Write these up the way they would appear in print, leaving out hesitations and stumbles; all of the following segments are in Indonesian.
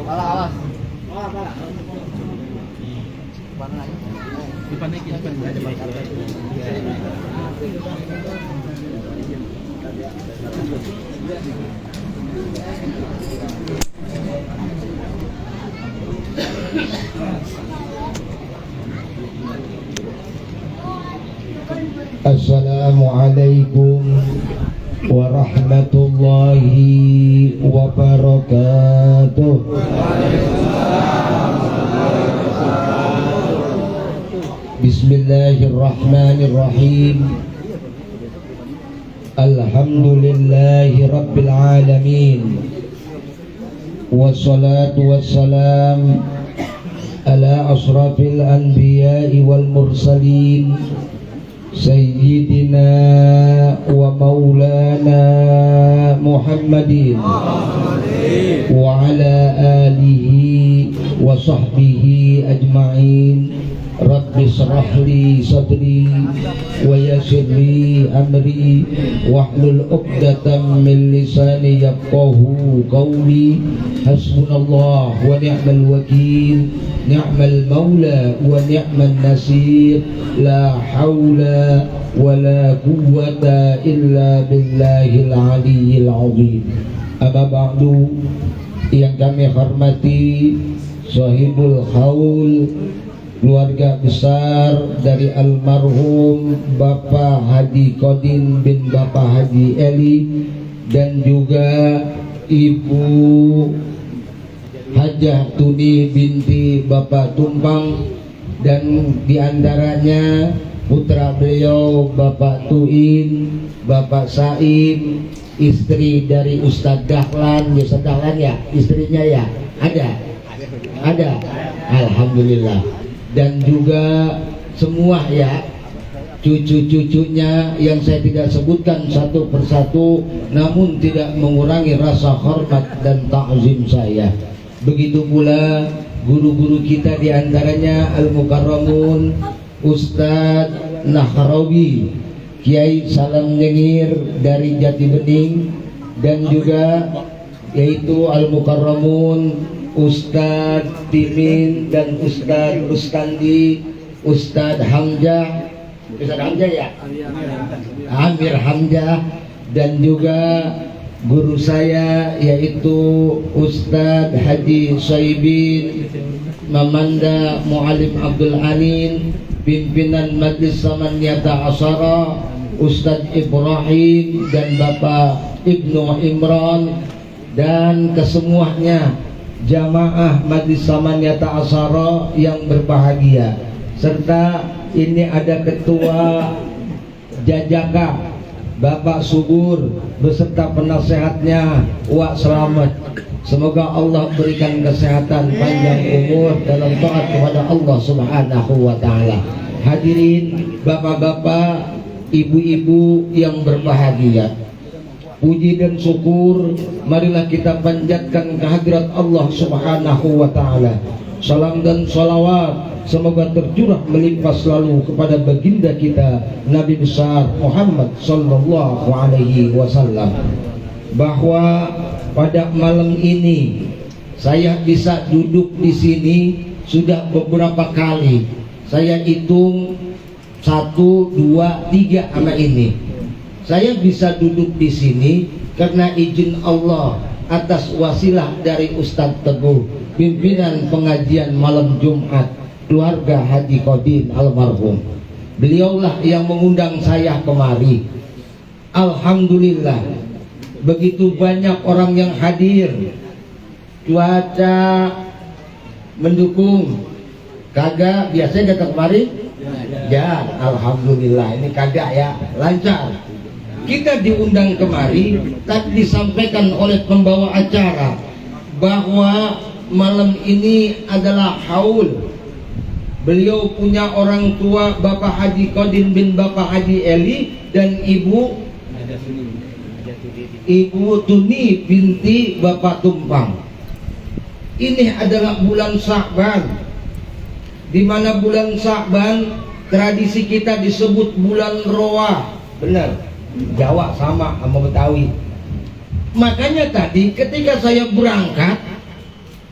Awas. Assalamualaikum warahmatullahi wabarakatuh. Bismillahirrahmanirrahim. Alhamdulillahi rabbil alamin. Wassalatu wassalam ala asrafil anbiya'i wal mursalin Sayyidina wa maulana Muhammadin wa ala alihi wa sahbihi ajma'in. Rabbi shrah li sadri wa yassir li amri wahlul 'uqdatam min lisani yafqahu qawli. Hasbunallah wa ni'mal wakil, ni'mal maula wa ni'man nasir. La haula wa la quwwata illa billahil aliyyil azim. Amma ba'du, yang kami hormati sahibul haul, keluarga besar dari almarhum Bapak Haji Qodin bin Bapak Haji Eli, dan juga Ibu Hajah Tuni binti Bapak Tumpang, dan diantaranya putra beliau Bapak Tuin, Bapak Saim, istri dari Ustadz Dahlan. Ustadz Dahlan ya, istrinya ya ada, alhamdulillah. Dan juga semua ya cucu-cucunya yang saya tidak sebutkan satu persatu, namun tidak mengurangi rasa hormat dan ta'zim saya. Begitu pula guru-guru kita, diantaranya Al-Mukarramun Ustadz Nahrawi, Kiai Salam Nyengir dari Jati Bening, dan juga yaitu Al-Mukarramun Ustadz Timin dan Ustadz Rustandi, Ustadz Hamzah, ya, Amir Hamzah, dan juga guru saya yaitu Ustadz Haji Saibin Mamanda Mu'alim Abdul Anin, pimpinan Majlis Samaniyata Asyara Ustadz Ibrahim dan Bapak Ibnu Imran, dan kesemuanya jamaah Majlis Samaniyata Asyara yang berbahagia, serta ini ada ketua Jajaka Bapak Subur beserta penasehatnya Wak Selamat. Semoga Allah berikan kesehatan, panjang umur dalam taat kepada Allah Subhanahu wa taala. Hadirin bapak-bapak, ibu-ibu yang berbahagia, puji dan syukur marilah kita panjatkan kehadirat Allah Subhanahu wa taala. Salam dan salawat semoga tercurah melimpah selalu kepada baginda kita Nabi besar Muhammad sallallahu alaihi wasallam. Bahwa pada malam ini saya bisa duduk di sini sudah beberapa kali. Saya hitung 1, 2, 3 sama ini. Saya bisa duduk di sini karena izin Allah atas wasilah dari Ustadz Teguh, pimpinan pengajian malam Jumat keluarga Haji Qodin almarhum. Beliaulah yang mengundang saya kemari. Alhamdulillah, begitu banyak orang yang hadir. Cuaca mendukung. Kagak biasanya datang kemari? Ya, alhamdulillah ini kagak ya, lancar. Kita diundang kemari, tadi disampaikan oleh pembawa acara bahwa malam ini adalah haul. Beliau punya orang tua Bapak Haji Qodin bin Bapak Haji Eli dan Ibu Tuni binti Bapak Tumpang. Ini adalah bulan Sya'ban, di mana bulan Sya'ban Tradisi kita disebut bulan Roa, benar. Jawa sama Betawi. Makanya tadi ketika saya berangkat,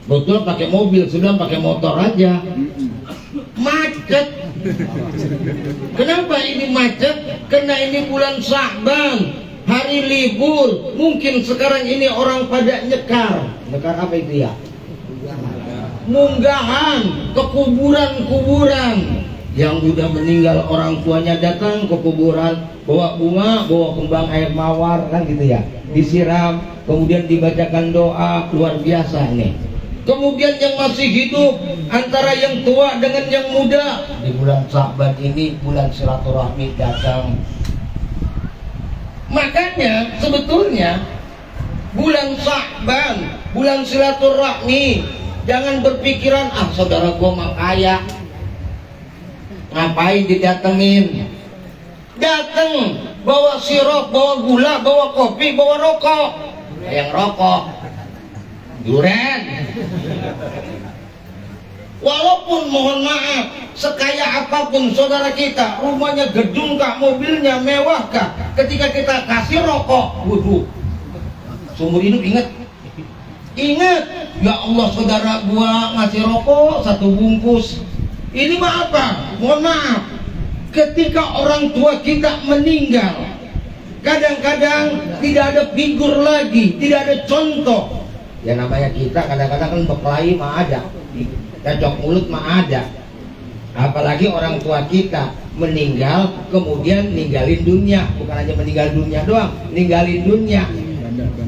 betul pakai mobil, sudah pakai motor aja, macet. Kenapa ini macet? Karena ini bulan Sya'ban, hari libur. Mungkin sekarang ini orang pada nyekar apa itu ya? Munggahan ke kuburan-kuburan. Yang sudah meninggal orang tuanya datang ke kuburan, bawa bunga, bawa kembang air mawar, kan gitu ya, disiram, kemudian dibacakan doa, luar biasa nih. Kemudian yang masih hidup antara yang tua dengan yang muda, di bulan Sya'ban ini bulan silaturahmi datang. Makanya sebetulnya bulan Sya'ban, bulan silaturahmi. Jangan berpikiran, ah saudara gua mah kaya, ngapain didatengin? Dateng, bawa sirup, bawa gula, bawa kopi, bawa rokok. Yang rokok duren. Walaupun mohon maaf, sekaya apapun saudara kita, rumahnya gedung kah, mobilnya mewah kah, ketika kita kasih rokok, waduh, seumur hidup ingat, ya Allah saudara gua ngasih rokok 1 bungkus. Ini mah apa? Mohon maaf, ketika orang tua kita meninggal, kadang-kadang tidak ada figur lagi, tidak ada contoh. Ya namanya kita kadang-kadang kan berkelahi mah ada, cocok mulut mah ada. Apalagi orang tua kita meninggal, kemudian ninggalin dunia. Bukan hanya meninggal dunia doang, ninggalin dunia.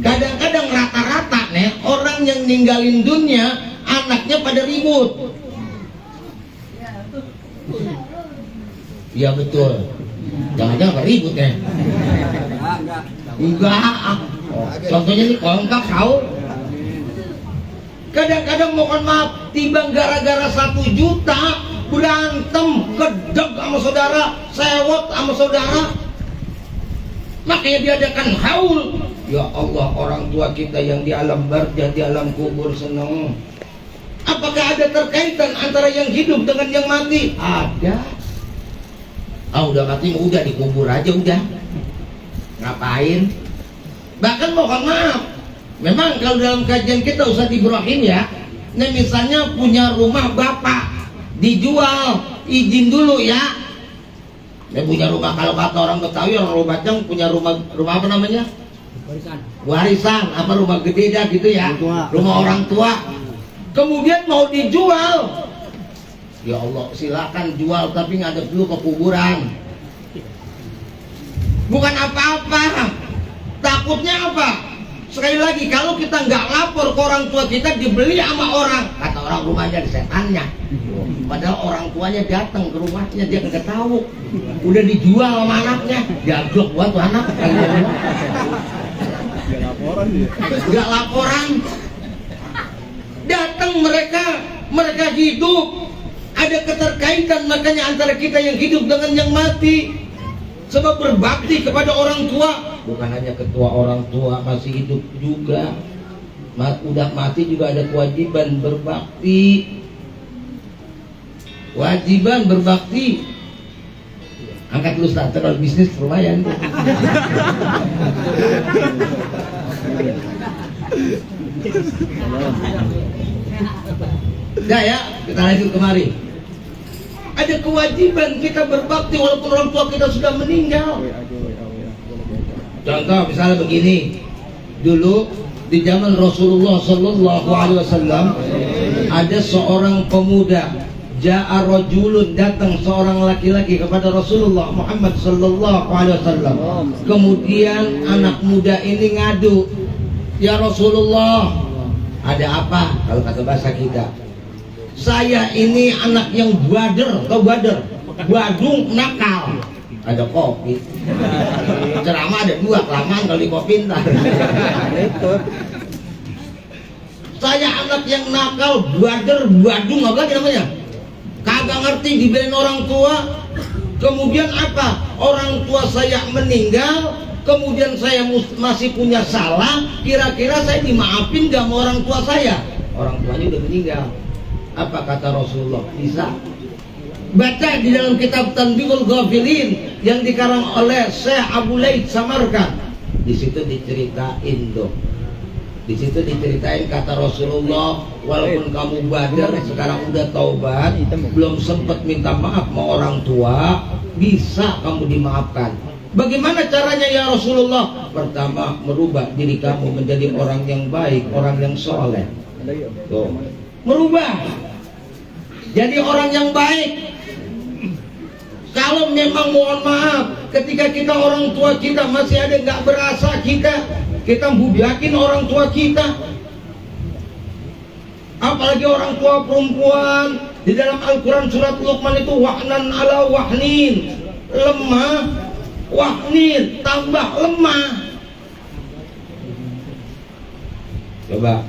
Kadang-kadang rata-rata nih orang yang ninggalin dunia, anaknya pada ribut. Iya betul. Jangan-jangan ribut ya? Enggak. Contohnya nih kongkap tahu. Kadang-kadang mohon maaf, tiba gara-gara 1 juta berantem, gedeg sama saudara, sewot sama saudara. Makanya diadakan haul. Ya Allah, orang tua kita yang di alam barzah, di alam kubur senang. Apakah ada terkaitan antara yang hidup dengan yang mati? Ada. Udah mati udah dikubur aja udah. Ngapain? Bahkan mohon maaf, memang kalau dalam kajian kita Ustaz Ibrahim ya, nah misalnya punya rumah bapak dijual, izin dulu ya. Dia punya rumah, kalau kata orang Betawi, orang Lumajang punya rumah apa namanya? Warisan, apa rumah gede dah gitu ya, rumah orang tua. Kemudian mau dijual, ya Allah silakan jual, tapi ngadep dulu ke kuburan. Bukan apa-apa, takutnya apa? Sekali lagi, kalau kita nggak lapor ke orang tua kita, dibeli sama orang, kata orang rumahnya setannya. Padahal orang tuanya datang ke rumahnya, dia nggak tahu, udah dijual sama anaknya, jablok buat tuh anak. Nggak laporan, datang mereka hidup, ada keterkaitan makanya antara kita yang hidup dengan yang mati. Sebab berbakti kepada orang tua, bukan hanya ketua orang tua, masih hidup juga, udah mati juga ada kewajiban berbakti. Kewajiban berbakti. Angkat dulu starter kalau bisnis lumayan. Nah ya, kita lanjut kemari. Ada kewajiban kita berbakti walaupun orang tua kita sudah meninggal. Contoh misalnya begini, dulu di zaman Rasulullah Sallallahu Alaihi Wasallam ada seorang pemuda, ja'a rajulun, datang seorang laki-laki kepada Rasulullah Muhammad Sallallahu Alaihi Wasallam. Kemudian anak muda ini ngadu, ya Rasulullah, ada apa? Kalau kata bahasa kita, saya ini anak yang bader, atau bader, badung nakal. Ada kopi, ceramah ada 2, kelamaan kalau di kopi ntar. Saya anak yang nakal, bader, badung, apa lagi namanya? Kagak ngerti, dibelain orang tua. Kemudian apa? Orang tua saya meninggal, kemudian saya masih punya salah. Kira-kira saya dimaafin gak sama orang tua saya? Orang tuanya udah meninggal. Apa kata Rasulullah? Bisa. Baca di dalam kitab Tanbihul Ghafilin yang dikarang oleh Syekh Abu Laid Samarkand. Di situ diceritain tuh. Di situ diceritain kata Rasulullah, walaupun kamu badar sekarang udah taubat, belum sempat minta maaf sama orang tua, bisa kamu dimaafkan. Bagaimana caranya ya Rasulullah? Pertama, merubah diri kamu menjadi orang yang baik, orang yang soleh. Tuh. Merubah jadi orang yang baik. Kalau memang mohon maaf, ketika kita orang tua kita masih ada nggak berasa kita budakin orang tua kita. Apalagi orang tua perempuan. Di dalam Al-Quran surat Luqman itu wahnan ala wahnin, lemah, wahnin tambah lemah. Coba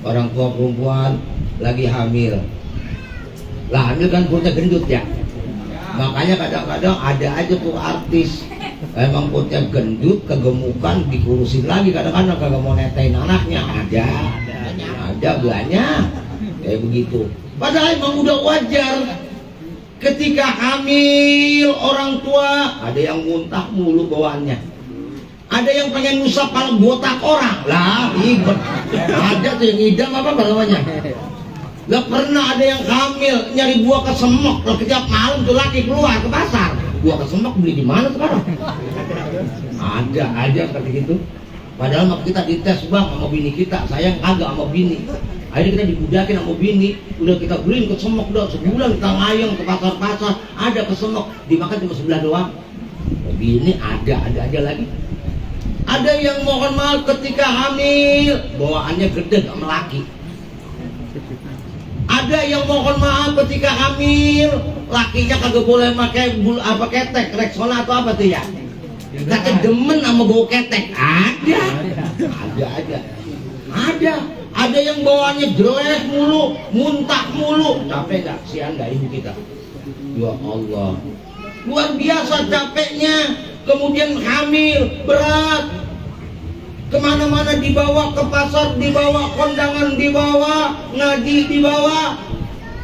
orang tua perempuan lagi hamil. Lah hamil kan perutnya gendut ya. Makanya kadang-kadang ada aja tuh artis emang perutnya gendut, kegemukan, dikurusin lagi, kadang-kadang kagak mau netain anaknya. Ada banyak kayak begitu. Padahal emang udah wajar ketika hamil orang tua ada yang muntah mulu bawaannya, ada yang pengen ngusap kepala botak orang lah, ribet. Ada tuh yang ngidam apa namanya. Gak pernah ada yang hamil nyari buah kesemek, kalau ketiap malam tuh laki keluar ke pasar, buah kesemek beli di mana sekarang? Ada aja seperti gitu. Padahal waktu kita dites bang sama bini kita, sayang kagak sama bini. Akhirnya kita dibudakin sama bini, udah kita beliin kesemek, udah sebulan kita ngayang ke pasar-pasar, ada kesemek, dimakan cuma sebelah doang. Bini ada aja lagi. Ada yang mohon maaf ketika hamil bawaannya gede gak melaki. Ada yang mohon maaf ketika hamil lakinya kagak boleh pakai apa ketek, Rexona atau apa tuh ya, kata demen sama bau ketek. Ada yang bawaannya jelek mulu, muntah mulu. Capek gak? Sian gak ibu kita? Ya Allah, luar biasa capeknya. Kemudian hamil berat, kemana-mana dibawa, ke pasar dibawa, kondangan dibawa, ngaji dibawa,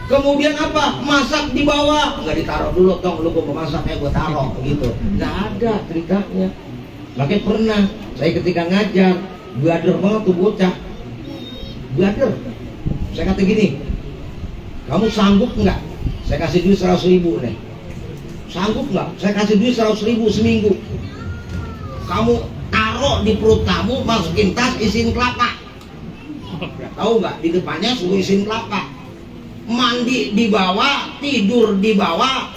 kemudian apa, masak dibawa, nggak ditaruh dulu dong, lu mau masaknya gue taruh begitu. Nggak ada ceritanya. Makanya pernah saya ketika ngajar, bader banget tuh bocah, bader. Saya kata gini, kamu sanggup nggak? Saya kasih duit 100.000 nih. Sanggup nggak? Saya kasih duit 100.000 seminggu. Kamu taruh di perut kamu, masukin tas, isiin kelapa. Tahu nggak? Di depannya suruh isiin kelapa. Mandi di bawah, tidur di bawah.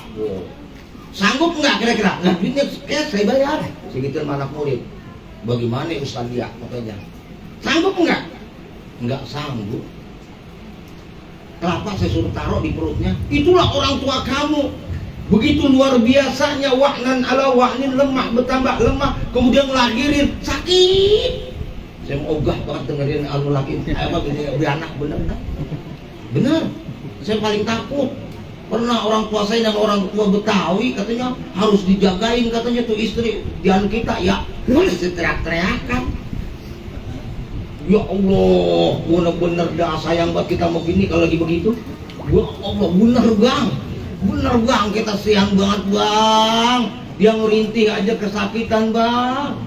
Sanggup nggak kira-kira? Nah duitnya saya bayar. Segitu anak murid. Bagaimana Ustaz dia? Katanya. Sanggup nggak? Nggak sanggup. Kelapa saya suruh taruh di perutnya. Itulah orang tua kamu. Begitu luar biasanya, wahnan ala wahnin, lemah bertambah lemah, kemudian ngelahirin sakit. Saya mau ogah banget dengerin laki apa beranak, bener. Saya paling takut. Pernah orang tua saya dan orang tua Betawi katanya harus dijagain, katanya tuh istri jangan kita ya harus teriak-teriakan. Ya Allah, bener-bener dah sayang banget kita mau gini kalau lagi begitu. Ya Allah, bener bang, kita siang banget bang, dia ngerintih aja kesakitan bang.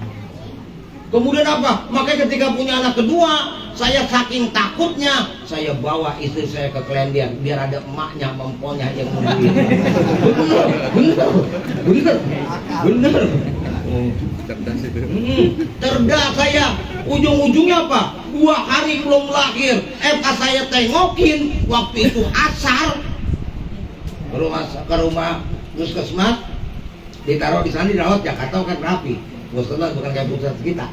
Kemudian apa? Makanya ketika punya anak kedua, saya saking takutnya, saya bawa istri saya ke Klendian biar ada emaknya, memponya yang nungguin. Bener. Cerdas saya. Ujung-ujungnya apa? 2 hari belum lahir, pas saya tengokin waktu itu asar. Ke rumah puskesmas, ditaruh di sana, dirawat. Jakarta kan rapi, puskesmas bukan kayak pusat kita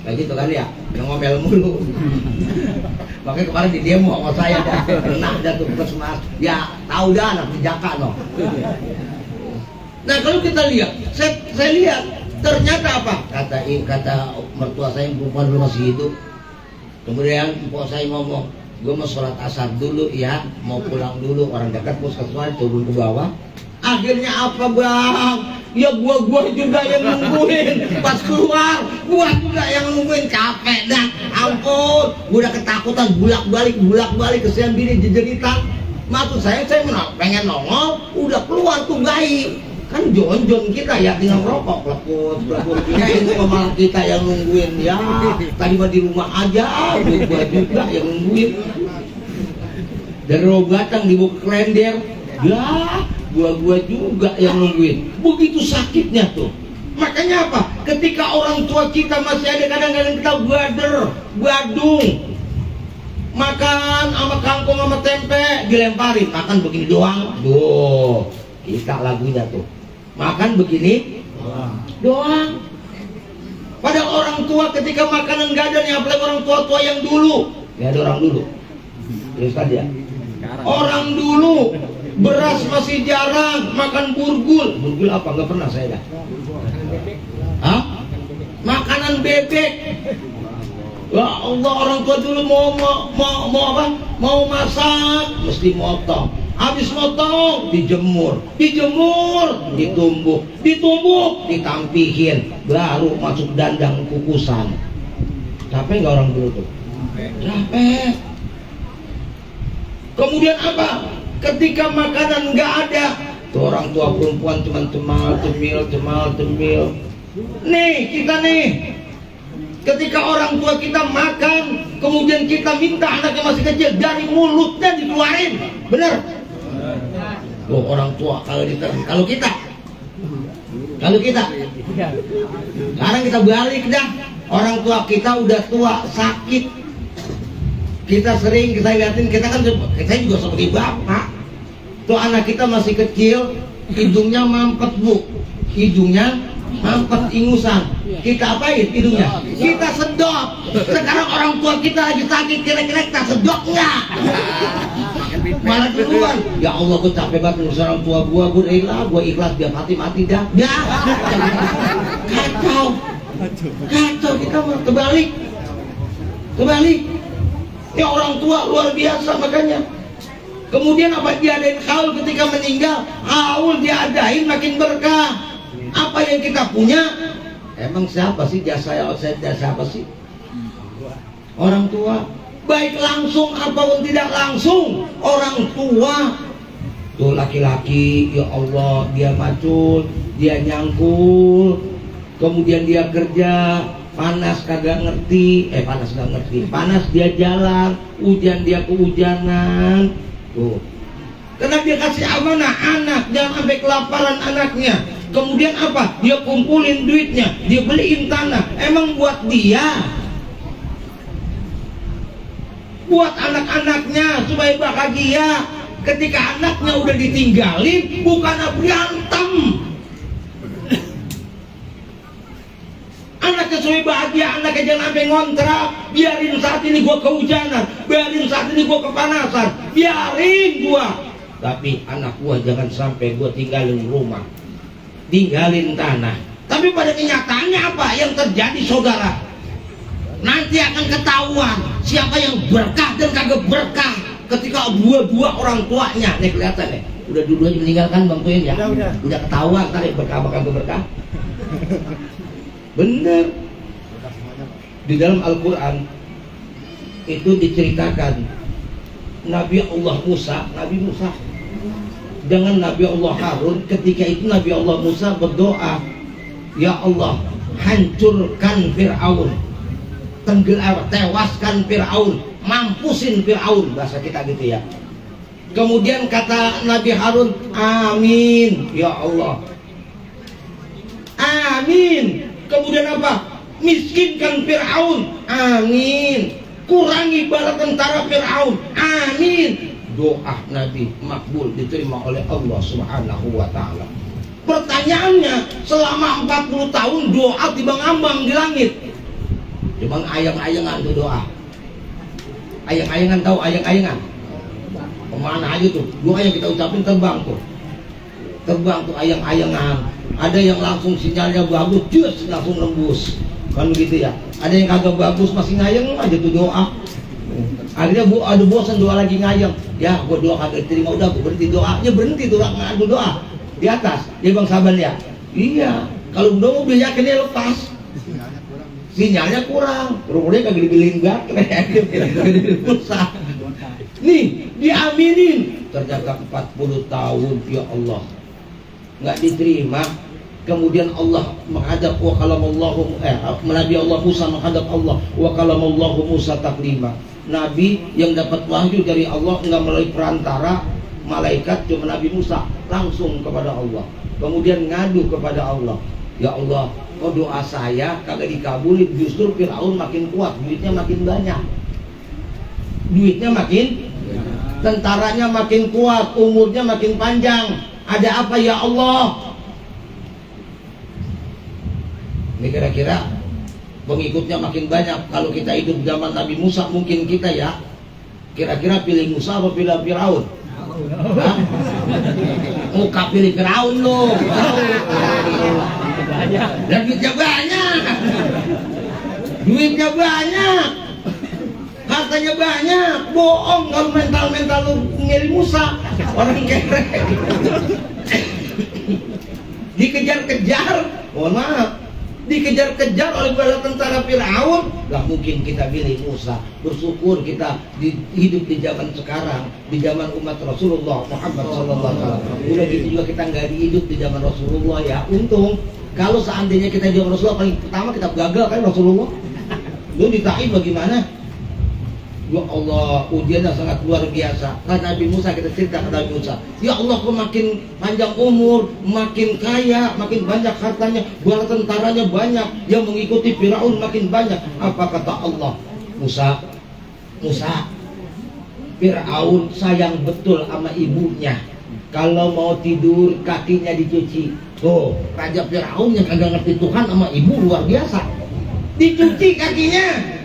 kayak gitu kan ya, yang ngomel mulu. Makanya kemarin di demo sama saya dah pernah dah tuh puskesmas, ya tahu dah anak di Jakarta no. Nah kalau kita lihat, saya lihat ternyata apa, kata mertua saya yang perempuan dulu masih hidup. Kemudian mpok saya ngomong, gue mau sholat asar dulu ya, mau pulang dulu, orang dekat puskesmas, turun ke bawah. Akhirnya apa bang? Ya gua juga yang nungguin. Pas keluar, gua juga yang nungguin. Capek dah, ampun. Gua udah ketakutan, bulak balik kesian bini jejeritan. Maksud saya pengen nongol, udah keluar tuh bayi. Kan jonjon kita ya tinggal rokok, leput. Ya itu malah kita yang nungguin ya. Tadi mah di rumah aja, gua juga yang nungguin. Dari Rogatang dibawa ke Klender, lah gua juga yang nungguin. Begitu sakitnya tuh. Makanya apa? Ketika orang tua kita masih ada, kadang-kadang kita badung, makan sama kangkung sama tempe dilemparin, makan begini doang. Duh, kita lagunya tuh. Makan begini doang. Padahal orang tua ketika makanan nggak ada nih, apalagi orang tua yang dulu. Ya ada orang dulu. Terus tadi ya. Orang dulu beras masih jarang, makan burgul. Burgul apa? Nggak pernah saya dah. Hah? Makanan bebek. Ya Allah, orang tua dulu mau apa? Mau masak mesti motong. Habis motong dijemur, ditumbuk, ditampihin, baru masuk dandang kukusan. Capek nggak orang dulu tuh? Capek. Kemudian apa? Ketika makanan nggak ada, tuh orang tua perempuan cuma cemil. Nih kita nih, ketika orang tua kita makan, kemudian kita minta anaknya masih kecil, dari mulutnya dikeluarin, bener? Loh, orang tua kalau kita sekarang kita balik dah, orang tua kita udah tua sakit, kita liatin, kita juga seperti bapak tuh, anak kita masih kecil, hidungnya mampet bu, ingusan, kita apain hidungnya? Kita sedot. Sekarang orang tua kita lagi sakit, kira-kira kita sedot nggak? Malah duluan. Ya Allah, gue capek banget ngurus orang tua gue ikhlas biar mati dah. Kacau kita mau kebalik. Ya orang tua luar biasa, makanya. Kemudian apa diadain haul ketika meninggal? Haul diadain makin berkah. Apa yang kita punya? Emang siapa sih jasa siapa sih? Orang tua. Baik langsung ataupun tidak langsung, orang tua. Tuh laki-laki, ya Allah, dia macul, dia nyangkul, kemudian dia kerja, panas dia jalan, hujan dia kehujanan. Tuh. Karena dia kasih amanah anak, jangan sampai kelaparan anaknya. Kemudian apa? Dia kumpulin duitnya, dia beliin tanah. Emang buat dia, buat anak-anaknya supaya bahagia. Ketika anaknya udah ditinggalin, bukan berantem. Anaknya supaya bahagia, anaknya jangan sampai ngontrak. Biarin saat ini gua kehujanan, biarin saat ini gua kepanasan, biarin gua. Tapi anak gua jangan sampai gua tinggalin rumah, tinggalin tanah. Tapi pada kenyataannya apa yang terjadi, saudara? Nanti akan ketahuan siapa yang berkah dan kagak berkah ketika dua orang tuanya. Nih kelihatan nih, udah dua-duanya meninggalkan, bantuin ya. Udah ketahuan tadi berkah bakal berkah. Bener. Di dalam Al-Quran itu diceritakan Nabi Allah Musa dengan Nabi Allah Harun. Ketika itu Nabi Allah Musa berdoa, ya Allah, hancurkan Fir'aun, tewaskan Fir'aun, mampusin Fir'aun, bahasa kita gitu ya. Kemudian kata Nabi Harun, amin ya Allah, amin. Kemudian apa? Miskinkan Fir'aun, amin. Kurangi bala tentara Fir'aun, amin. Doa Nabi makbul, diterima oleh Allah Subhanahu wa ta'ala. Pertanyaannya, selama 40 tahun doa timbang-ambang di langit. Cuman ayang-ayangan tuh doa. Ayang-ayangan, tahu ayang-ayangan? Kemana aja tuh? Doa yang kita ucapin terbang tuh ayang-ayangan. Ada yang langsung sinyalnya bagus, just langsung nembus. Kan begitu ya. Ada yang kagak bagus masih ngayang aja tuh doa. Akhirnya ada bosan doa lagi ngayang. Ya, gua doa kagak terima, udah gua berhenti doanya, berhenti tuh ngadu doa. Di atas, dia Bang Saban ya. Iya, kalau udah mobil yakin dia lepas. Sinyalnya kurang, rumahnya kagak dibeliin baterai, pulsa. Nih, diaminin. ternyata 40 tahun, ya Allah, nggak diterima. Kemudian Allah menghadap wa kalamallahu Nabi Allah Musa menghadap Allah wa kalamallahu Musa taklima. Nabi yang dapat wahyu dari Allah nggak melalui perantara malaikat, cuma Nabi Musa langsung kepada Allah. Kemudian ngadu kepada Allah, ya Allah, kok doa saya kagak dikabulin, justru Firaun makin kuat, duitnya makin banyak, tentaranya makin kuat, umurnya makin panjang. Ada apa ya Allah? Ini kira-kira pengikutnya makin banyak. Kalau kita hidup zaman Nabi Musa, mungkin kita ya kira-kira pilih Musa atau pilih Firaun? Muka pilih Firaun loh. Dan duitnya banyak, hartanya banyak. Bohong kalau mental lu milih Musa, orang kerek. Dikejar-kejar, mohon maaf, dikejar-kejar oleh bala tentara Firaun. Gak mungkin kita pilih Musa. Bersyukur kita hidup di zaman sekarang, di zaman umat Rasulullah Muhammad SAW. Udah gitu juga kita nggak hidup di zaman Rasulullah ya. Untung. Kalau seandainya kita di zaman Rasulullah, paling pertama kita gagal kan Rasulullah. Lu ditanya bagaimana? Ya Allah, ujiannya sangat luar biasa. Kan Nabi Musa, kita cerita ke Nabi Musa, ya Allah, kok makin panjang umur, makin kaya, makin banyak hartanya, bala tentaranya banyak, yang mengikuti Firaun makin banyak. Apa kata Allah? Musa, Firaun sayang betul sama ibunya. Kalau mau tidur kakinya dicuci. Tuh, Raja Firaun yang kagak ngerti Tuhan sama ibu luar biasa. Dicuci kakinya.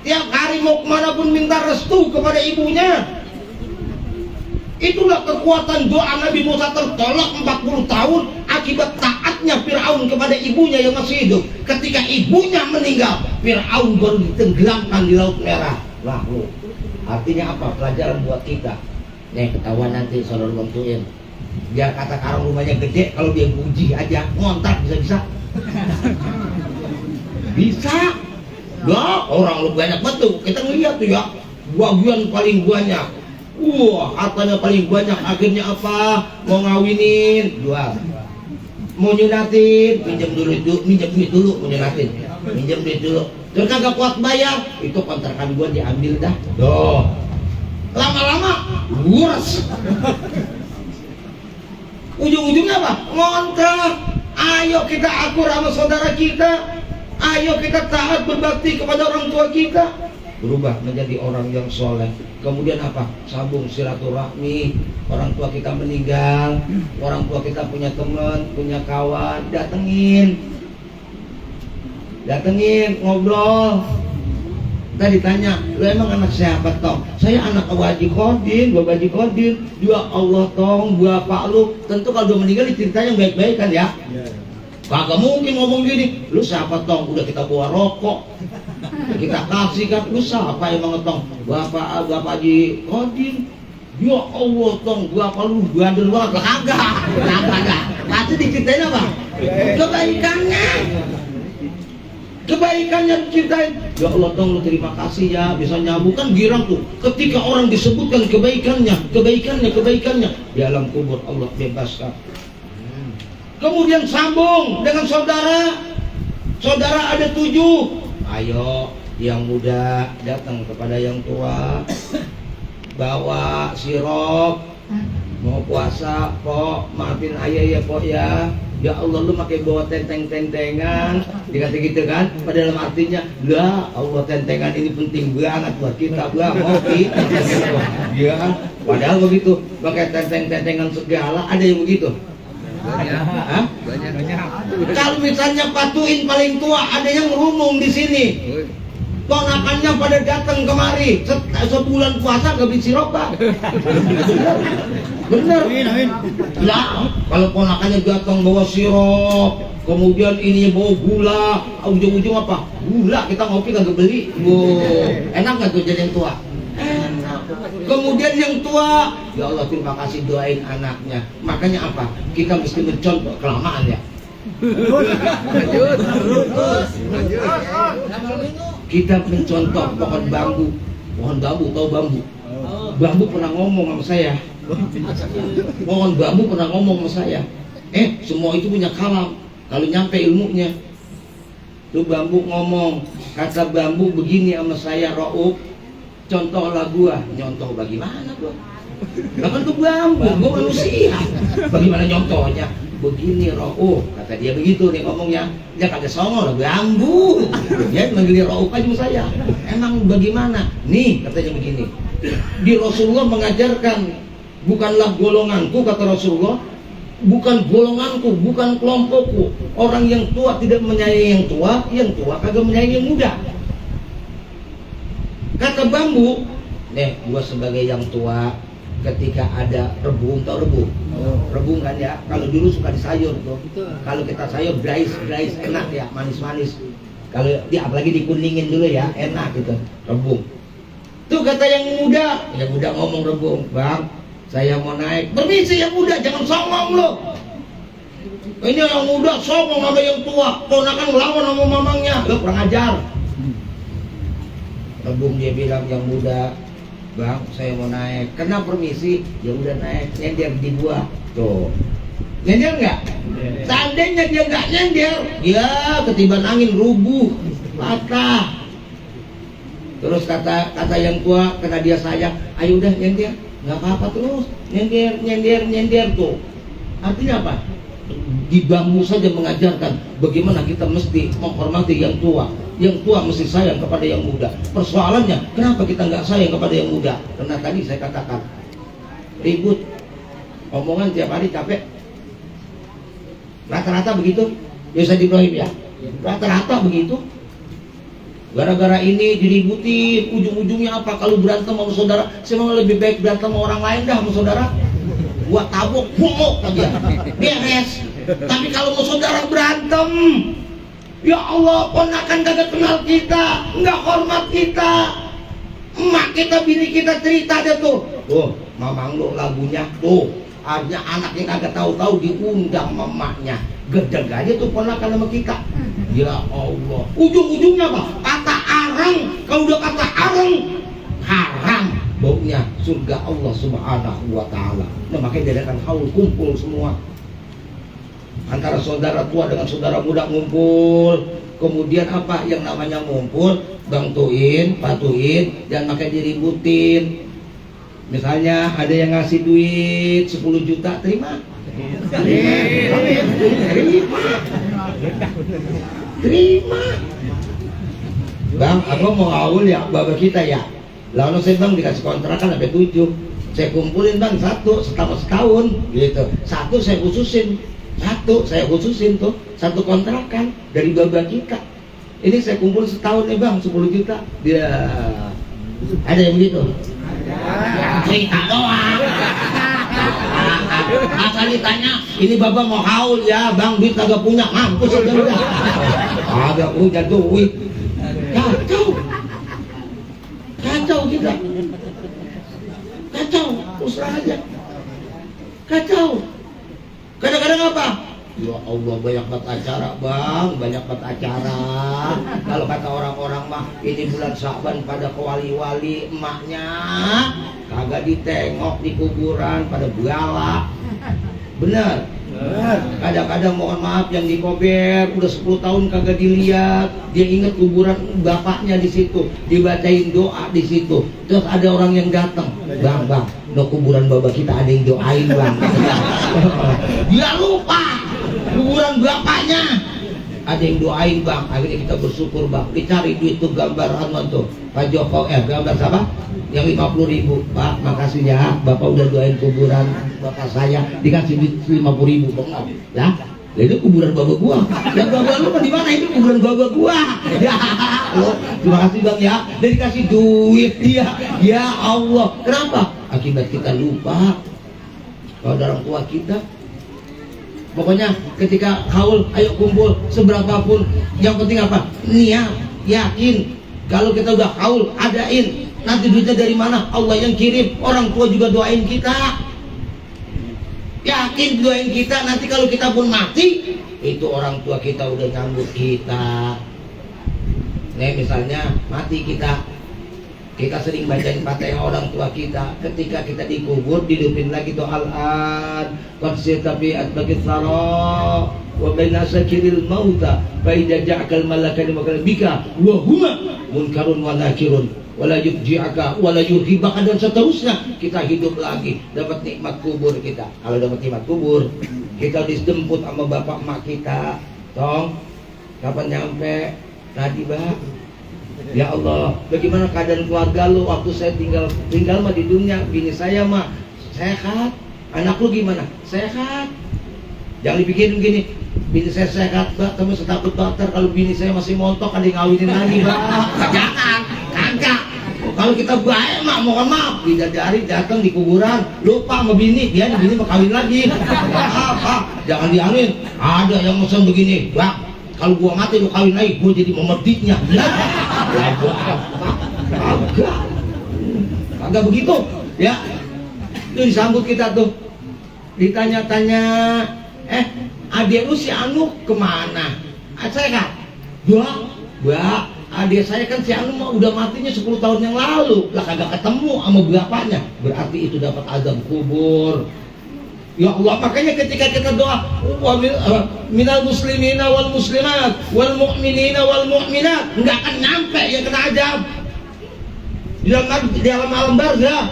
Tiap hari mau kemana pun minta restu kepada ibunya. Itulah kekuatan doa Nabi Musa tertolak 40 tahun akibat taatnya Firaun kepada ibunya yang masih hidup. Ketika ibunya meninggal, Firaun baru ditenggelamkan di Laut Merah. Lah, artinya apa? Pelajaran buat kita. Nih, ketahuan nanti saudara bantuin. Biar kata karang rumahnya gede, kalau dia puji aja ngontrak bisa. Bisa. Lah, orang lu banyak betul. Kita ngeliat tuh ya, bagian paling banyak. Wah, hartanya paling banyak. Akhirnya apa? Mau ngawinin, jual. Mau nyunatin, minjem duit dulu, mau nyunatin. Minjem duit dulu. Terus kagak kuat bayar, itu kontrakan gua diambil dah. Doh. Lama-lama nguras. Ujung-ujungnya apa? Ngontrak. Ayo kita akur sama saudara kita. Ayo kita taat berbakti kepada orang tua kita. Berubah menjadi orang yang soleh. Kemudian apa? Sambung silaturahmi. Orang tua kita meninggal, orang tua kita punya teman, punya kawan, datengin, ngobrol. Tadi tanya, lu emang anak siapa tong? Saya anak Haji Kodin, Bapak Haji Kodin. Ya Allah tong, bapak lu. Tentu kalau udah meninggal ceritanya baik-baik kan ya? Kagak mungkin ngomong gini, lu siapa tong? Udah kita bawa rokok, kita kasih kan, lu siapa emang tong? Bapak Haji Kodin. Ya Allah tong, bapak lu bandel banget. Kagak. Pasti diceritain apa? Kebaikannya diceritain. Ya Allah tong, lu terima kasih ya, bisa nyambung kan girang tuh. Ketika orang disebutkan kebaikannya, di alam kubur Allah bebaskan. Kemudian sambung dengan saudara ada 7. Ayo yang muda datang kepada yang tua, bawa sirup, mau puasa pok, maafin ayah ya pok ya. Ya Allah, lu pakai bawa tentengan, dikata gitu kan? Pada dalam artinya, lah Allah, tentengan ini penting banget buat kita, ngopi. Ya kan? Padahal begitu, pakai tentengan segala, ada yang begitu. Banyak. Kalau misalnya patuin paling tua, ada yang ngerumung di sini. Ponakannya pada datang kemari, sebulan puasa gak beli sirup, Pak. Bener. Lah, kalau ponakannya datang bawa sirup, kemudian ininya bawa gula, ujung-ujung apa? Gula, kita ngopi kagak beli. Enak gak tuh jadi yang tua? Enak. Kemudian yang tua, ya Allah terima kasih, doain anaknya. Makanya apa? Kita mesti mencontoh, kelamaan ya. Kita mencontoh pohon bambu, tahu bambu? Bambu pernah ngomong sama saya, Pohon bambu pernah ngomong sama saya, semua itu punya kalam kalau nyampe ilmunya. Tuh bambu ngomong, kata bambu begini sama saya, Rauf, contohlah gua. Nyontoh bagaimana gua? Kan tuh bambu, gua manusia. Bagaimana nyontohnya? Begini Rauf, kata dia begitu nih ngomongnya. Dia kagak songol lah, bambu. Dia manggil Rauf aja sama saya. Emang bagaimana? Nih katanya begini. Di Rasulullah mengajarkan, bukanlah golonganku, kata Rasulullah, bukan golonganku, bukan kelompokku. Orang yang tua tidak menyayangi yang tua kagak menyayangi yang muda. Kata bambu, nih gua sebagai yang tua, ketika ada rebung, tau rebung? Rebung kan ya, kalau dulu suka disayur tuh. Kalau kita sayur drais enak ya, manis-manis. Kalau apalagi dikuningin dulu ya, enak gitu, rebung. Tuh kata yang muda ngomong rebung, bang, saya mau naik. Permisi yang muda, jangan songong lo. Ini yang muda songong sama yang tua, ponakan ngelawan sama mamangnya, lo kurang ajar. Rebung dia bilang yang muda, bang, saya mau naik. Kena permisi, ya udah naik, nyender di gua. Tuh, nyender nggak? Seandainya dia nggak nyender, ya ketiban angin rubuh, patah. Terus kata yang tua, karena dia sayang, ayo udah nyender, nggak apa-apa terus, nyender tuh. Artinya apa? Di bambu saja mengajarkan bagaimana kita mesti menghormati yang tua. Yang tua mesti sayang kepada yang muda. Persoalannya, kenapa kita nggak sayang kepada yang muda? Karena tadi saya katakan, ribut, omongan tiap hari capek. Rata-rata begitu, biasa Ibrahim ya. Rata-rata begitu. Gara-gara ini diributin, ujung-ujungnya apa? Kalau berantem sama saudara, saya mau lebih baik berantem sama orang lain dah sama saudara. Gua tabuk, bongok aja, beres. Tapi kalau mau saudara berantem, ya Allah, ponakan kagak kenal kita, nggak hormat kita. Emak kita, bini kita cerita deh tuh. Tuh, mamang lo lagunya tuh. Artinya anak yang kagak tahu-tahu diundang mamanya. Gedeg aja tuh ponakan sama kita. Ya Allah, ujung-ujungnya apa? Kata arang. Kalau udah kata arang, haram baunya surga Allah Subhanahu wa ta'ala. Nah makanya diadakan haul, kumpul semua antara saudara tua dengan saudara muda ngumpul. Kemudian apa yang namanya ngumpul, bantuin, patuhin, dan makanya diributin. Misalnya ada yang ngasih duit 10 juta, terima. Terima. Bang, aku mau haul ya bapak kita ya. Lalu saya bang dikasih kontrakan sampai 7. Saya kumpulin bang setahun gitu. Satu saya khususin tuh, satu kontrakan dari bapak kita. Ini saya kumpul setahun nih bang, 10 juta. Dia ada yang begitu? Cerita doang. Asal ditanya, ini bapak mau haul ya bang, duit kagak punya, mampus aja udah. Kagak punya duit. Kacau kita. Kacau, terus aja. Kacau. Kadang-kadang apa? Ya Allah, banyak banget acara bang, banyak banget acara. Kalau kata orang-orang mah, ini bulan Sya'ban pada ke wali-wali, emaknya kagak ditengok di kuburan, pada galak. Bener? Kadang-kadang mohon maaf yang di Kober udah 10 tahun kagak dilihat, dia inget kuburan bapaknya di situ, dibacain doa di situ. Terus ada orang yang datang, bang, no kuburan bapak kita ada yang doain bang. Dia lupa kuburan bapaknya ada yang doain bang. Akhirnya kita bersyukur bang, dicari duit tuh gambar tuh Pak Joko, gambar siapa? Yang 50.000. Pak, makasih ya, bapak udah doain kuburan bapak saya, dikasih duit 50.000 bang. Ya, itu kuburan bapak gua. Ya bapak lu di mana? Itu kuburan bapak gua. Ya, lo, terima kasih bang ya, dan dikasih duit dia. Ya Allah, kenapa? Akibat kita lupa kalau orang tua kita. Pokoknya ketika haul, ayo kumpul seberapapun. Yang penting apa? Niat, yakin. Kalau kita udah haul, adain. Nanti duitnya dari mana? Allah yang kirim. Orang tua juga doain kita. Yakin doain kita. Nanti kalau kita pun mati, itu orang tua kita udah nyambut kita. Nih misalnya mati kita, Kita sering bacain fatihah orang tua kita. Ketika kita dikubur, dihidupin lagi tuh al-an qad sitabi'at bagi thara wa baina sakiril mauta fa idza ja'akal malakani wa bika wa huma munkarun wa nakirun wala yurji'aka wala yurhibaka, dan seterusnya. Kita hidup lagi, dapat nikmat kubur kita. Kalau dapat nikmat kubur, kita dijemput sama bapak emak kita. Tong, kapan nyampe? Tadi, Bang. Ya Allah, bagaimana keadaan keluarga lu waktu saya tinggal mah di dunia? Bini saya mah sehat. Anak lu gimana? Sehat. Jangan dipikirin gini, bini saya sehat, Mbak, tapi saya takut dokter kalau bini saya masih montok ada yang ngawinin lagi, Mbak. Jangan, kagak. Kalau kita baik mah, mohon maaf, bidadari datang di kuburan, lupa sama bini, dia bini mau kawin lagi. Jangan diamin. Ada yang pesan begini, Bang, kalau gua mati lu kawin lagi, gua jadi memerdiknya. Kagak begitu, ya. Itu disambut kita tuh, ditanya-tanya, adik lu si Anu kemana? Saya kan, Mbak, adik saya kan si Anu mah udah matinya 10 tahun yang lalu, lah kagak ketemu sama bapaknya. Berarti itu dapat azab kubur. Ya Allah, makanya ketika kita doa minal muslimina wal muslimat wal mu'minina wal mu'minat, nggak akan nyampe yang kena azab di dalam alam barzah.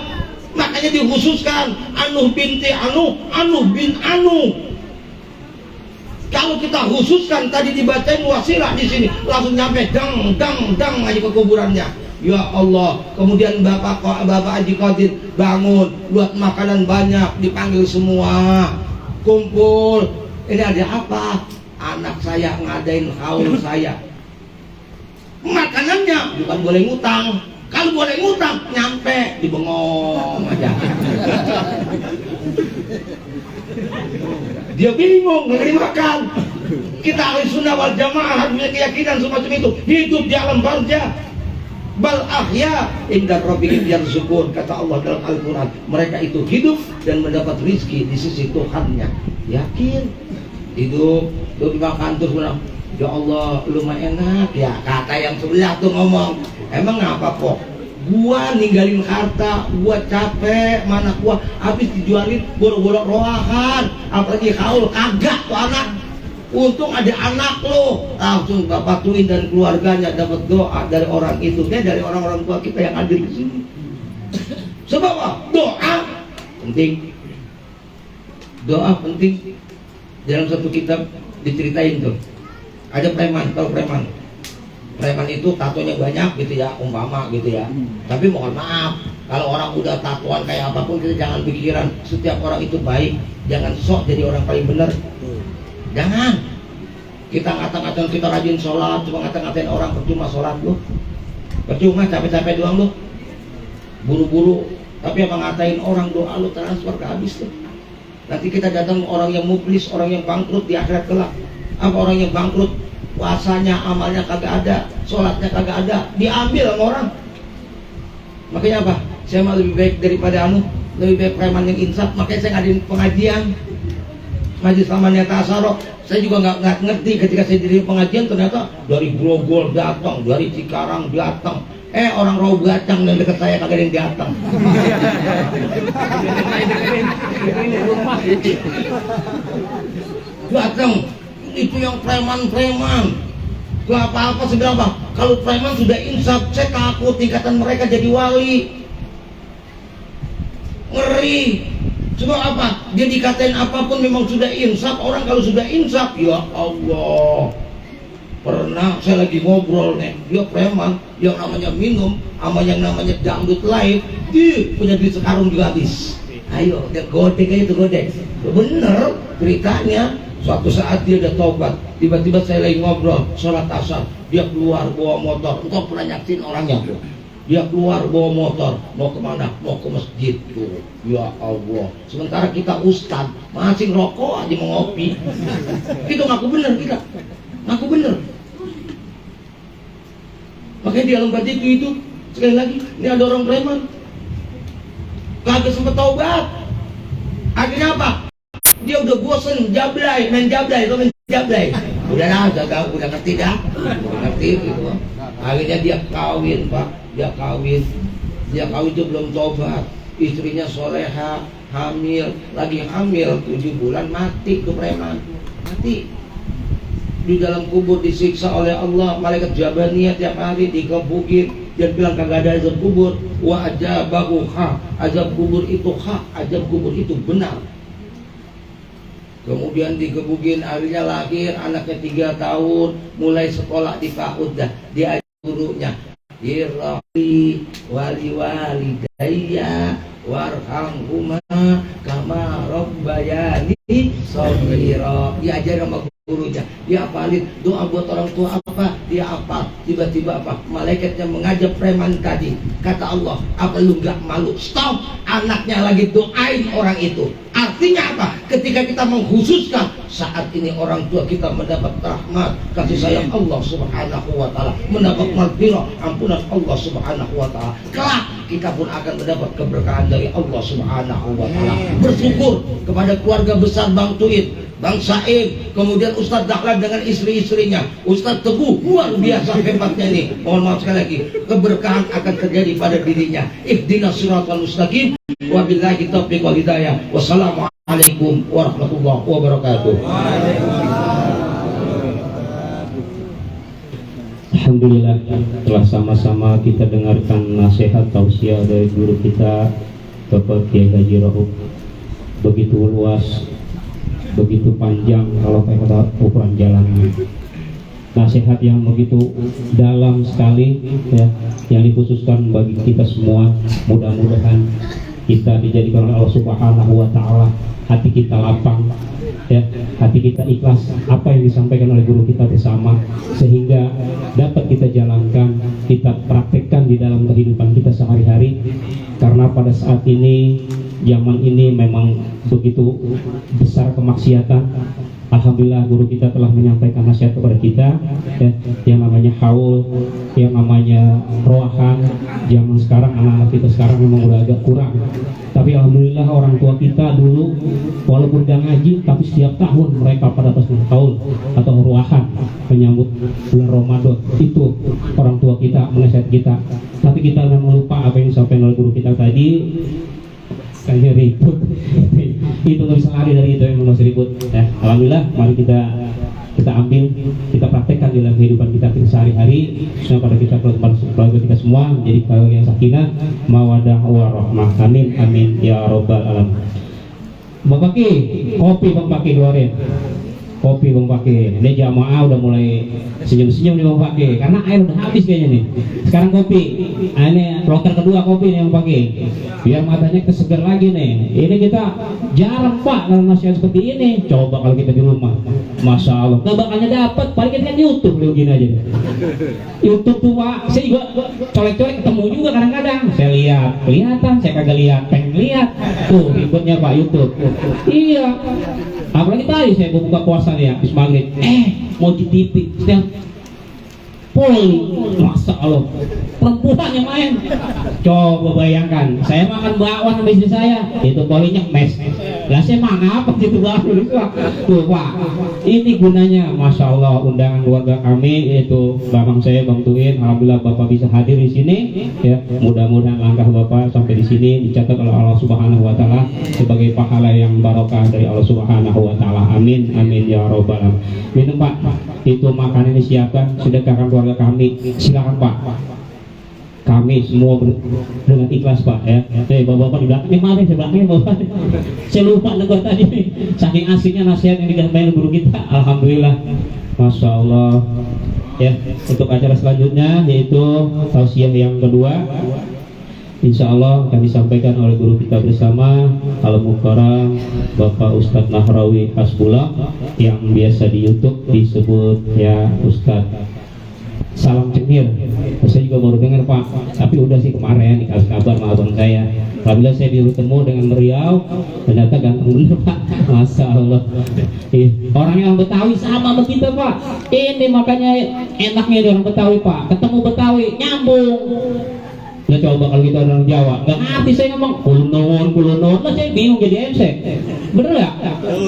Makanya dikhususkan Anu binti Anu, Anu bin Anu. Kalau kita khususkan tadi dibacain wasilah di sini, langsung nyampe dang aja ke kuburannya. Ya Allah, kemudian Bapak Haji Qadir bangun, buat makanan banyak, dipanggil semua, kumpul. Ini ada apa? Anak saya ngadain haul saya. Makanannya bukan boleh ngutang. Kalau boleh ngutang, nyampe dibengong aja. Dia bingung, nggak makan. Kita ahli sunnah wal jamaah harus punya keyakinan semacam itu. Hidup di alam barzah. Bal ahya inda rabbihim yarzuqun, kata Allah dalam Al-Quran. Mereka itu hidup dan mendapat rizki di sisi Tuhannya. Yakin hidup, tuh makan terus bilang, ya Allah lu mah enak ya. Kata yang sebelah tuh ngomong, emang ngapa kok gua ninggalin harta, gua capek, mana gua habis dijualin boro-boro roahan, apalagi haul, kagak tuh anak. Untung ada anak lo, langsung Bapak Tuin dan keluarganya dapat doa dari orang itu, dari orang-orang tua kita yang hadir di sini. Sebab apa? Doa penting. Doa penting. Dalam satu kitab diceritain tuh, ada preman, tahu preman? Preman itu tatonya banyak gitu ya, umpama gitu ya. Tapi mohon maaf, kalau orang udah tatoan kayak apapun, kita jangan pikiran setiap orang itu baik. Jangan sok jadi orang paling benar. Jangan. Kita ngata-ngatain kita rajin sholat, cuma ngata-ngatain orang, percuma sholat lu. Percuma, capek-capek doang lu. Buru-buru, tapi apa ngatain orang, doa lu transfer ke habis tuh. Nanti kita datang orang yang muflis, orang yang bangkrut di akhirat kelak. Apa orang yang bangkrut? Puasanya, amalnya kagak ada, sholatnya kagak ada, diambil sama orang. Makanya apa? Saya mah lebih baik daripada lebih baik preman yang insaf. Makanya saya ngadain pengajian Majlis Amaniyah Tasarruf. Saya juga nggak ngerti ketika saya diri pengajian, ternyata dari Grogol datang, dari Cikarang datang. Orang Rawa Gacang yang dekat saya kagak ada yang datang. Datang itu yang preman-preman. Gak apa-apa seberapa. Kalau preman sudah insaf, saya takut tingkatan mereka jadi wali. Ngeri. Sebab apa? Dia dikatain apapun memang sudah insaf. Orang kalau sudah insaf, ya Allah. Pernah saya lagi ngobrol nih, dia preman, yang namanya minum, sama yang namanya dangdut live, dia punya duit sekarung juga habis. Ayo, dia godek aja tuh godek. Bener ceritanya. Suatu saat dia udah tobat, tiba-tiba saya lagi ngobrol, sholat asar, dia keluar bawa motor. Engkau pernah nyaksin orangnya? Dia keluar bawa motor, mau kemana? Mau ke masjid tuh. Ya Allah. Sementara kita ustad masih rokok aja mau ngopi. Itu ngaku bener kita, ngaku bener. Makanya di alam batin itu sekali lagi, ini ada orang preman, kagak sempet taubat. Akhirnya apa? Dia udah bosen jablay, main jablay, lo main jablay. Udahlah, udah ngerti dah, udah ngerti gitu. Akhirnya dia kawin, Pak, dia kawin. dia kawin itu belum tobat, istrinya soleha, hamil, lagi hamil 7 bulan mati tuh preman, mati di dalam kubur, disiksa oleh Allah. Malaikat Jabaniyah tiap hari dikebukin, dia bilang kagak ada azab kubur. Wa ajabahu hak, azab kubur itu hak, azab kubur itu benar. Kemudian dikebukin, akhirnya lahir, anaknya 3 tahun, mulai sekolah di PAUD dah, dia gurunya irrahli wali walidayya warhamhuma kama rabbayani shaghira. Diajar sama gurunya, dia hafalin doa buat orang tua apa, dia hafal. Tiba-tiba apa, malaikatnya mengajak preman tadi, kata Allah, apa lu gak malu? Stop, anaknya lagi doain orang itu. Artinya apa? Ketika kita mengkhususkan saat ini orang tua kita mendapat rahmat kasih sayang Allah Subhanahu wa taala, mendapat maghfirah ampunan Allah Subhanahu wa taala, kelak kita pun akan mendapat keberkahan dari Allah Subhanahu wa taala. Bersyukur kepada keluarga besar Bang Tuit, Bang Saim, kemudian Ustadz Dahlan dengan istri-istrinya, Ustadz Teguh, luar biasa hebatnya nih. Mohon maaf sekali lagi, keberkahan akan terjadi pada dirinya. Ihdinas siratal mustaqim, wabillahi taufiq wal hidayah. Wassalamualaikum warahmatullahi wabarakatuh. Alhamdulillah, telah sama-sama kita dengarkan nasihat tausiah dari guru kita Bapak Kiai Haji Rauf. Begitu luas, begitu panjang kalau kata ukuran jalannya. Nasihat yang begitu dalam sekali ya, yang dikhususkan bagi kita semua. Mudah-mudahan kita dijadikan oleh Allah Subhanahu wa taala, hati kita lapang ya, hati kita ikhlas apa yang disampaikan oleh guru kita bersama, sehingga dapat kita jalankan, kita praktekkan di dalam kehidupan kita sehari-hari. Karena pada saat ini, zaman ini memang begitu besar kemaksiatan. Alhamdulillah guru kita telah menyampaikan nasihat kepada kita ya, yang namanya haul, yang namanya roahan. Zaman sekarang, anak-anak kita sekarang memang udah agak kurang. Tapi alhamdulillah orang tua kita dulu walaupun gak ngaji, tapi setiap tahun mereka pada atas haul atau roahan menyambut bulan Ramadan. Itu orang tua kita menasihat kita. Tapi kita memang lupa apa yang disampaikan oleh guru kita tadi. Kayaknya ribut itu nggak bisa lari dari itu, yang masih ribut ya. Alhamdulillah, mari kita ambil, kita praktekkan di dalam kehidupan kita sehari-hari, supaya pada kita keluarga kita semua menjadi keluarga yang sakinah, mawadah warahmah. Amin amin ya robbal alamin. Bang Paki, kopi Bang Paki keluarin. Kopi Bang Paki. Ini jamaah udah mulai senyum-senyum nih Bang Paki, karena air udah habis kayaknya nih. Sekarang kopi. Nah, ini kloter kedua kopi nih Bang Paki. Biar matanya kesegar lagi nih. Ini kita jarang Pak dalam nasihat seperti ini. Coba kalau kita di rumah, Masya Allah, kebakannya dapat. Paling kan YouTube lihat gini aja. YouTube tuh Pak, saya juga colek-colek ketemu juga kadang-kadang. Saya lihat, kelihatan, saya kagak lihat, pengen lihat. Tuh ribetnya Pak YouTube. Iya. Apalagi tadi saya buka puasa ya, habis maghrib. Mau di TV, sedang poli, Masya Allah, perempuan yang main. Coba bayangkan, saya makan bakwan sama istri saya, itu polinya mes. Lah saya mana apa gitu baru tuh Pak. Ini gunanya, Masya Allah, undangan keluarga kami yaitu babang saya, Bang Tuin. Alhamdulillah Bapak bisa hadir di sini. Ya, mudah-mudahan langkah Bapak sampai di sini dicatat oleh Allah Subhanahu Wa Taala sebagai pahala yang barokah dari Allah Subhanahu Wa Taala. Amin, amin ya robbal alamin. Minum Pak, itu makanan disiapkan, sedekahkan keluarga kami. Silakan Pak. Kami semua dengan ikhlas Pak ya. Bapak-bapak di belakang, maaf saya belakangnya Bapak. Saya lupa negor tadi. Saking asiknya nasihat yang disampaikan guru kita. Alhamdulillah, Masya Allah. Ya, untuk acara selanjutnya yaitu tausiah yang kedua. Insya Allah akan disampaikan oleh guru kita bersama Al-Mukarram Bapak Ustadz Nahrawi Hasbullah, yang biasa di YouTube disebut ya Ustadz Salam Cengir. Saya juga baru dengar Pak, tapi udah sih kemarin dikasih kabar sama abang saya. Apabila saya bertemu dengan beliau, ternyata ganteng bener Pak. Masya Allah. Orang yang Betawi sama sama kita Pak. Ini makanya enaknya di orang Betawi Pak. Ketemu Betawi nyambung. Ya coba kalau kita orang Jawa, nggak ngerti saya ngomong kulon, lah saya bingung jadi MC. Bener ya?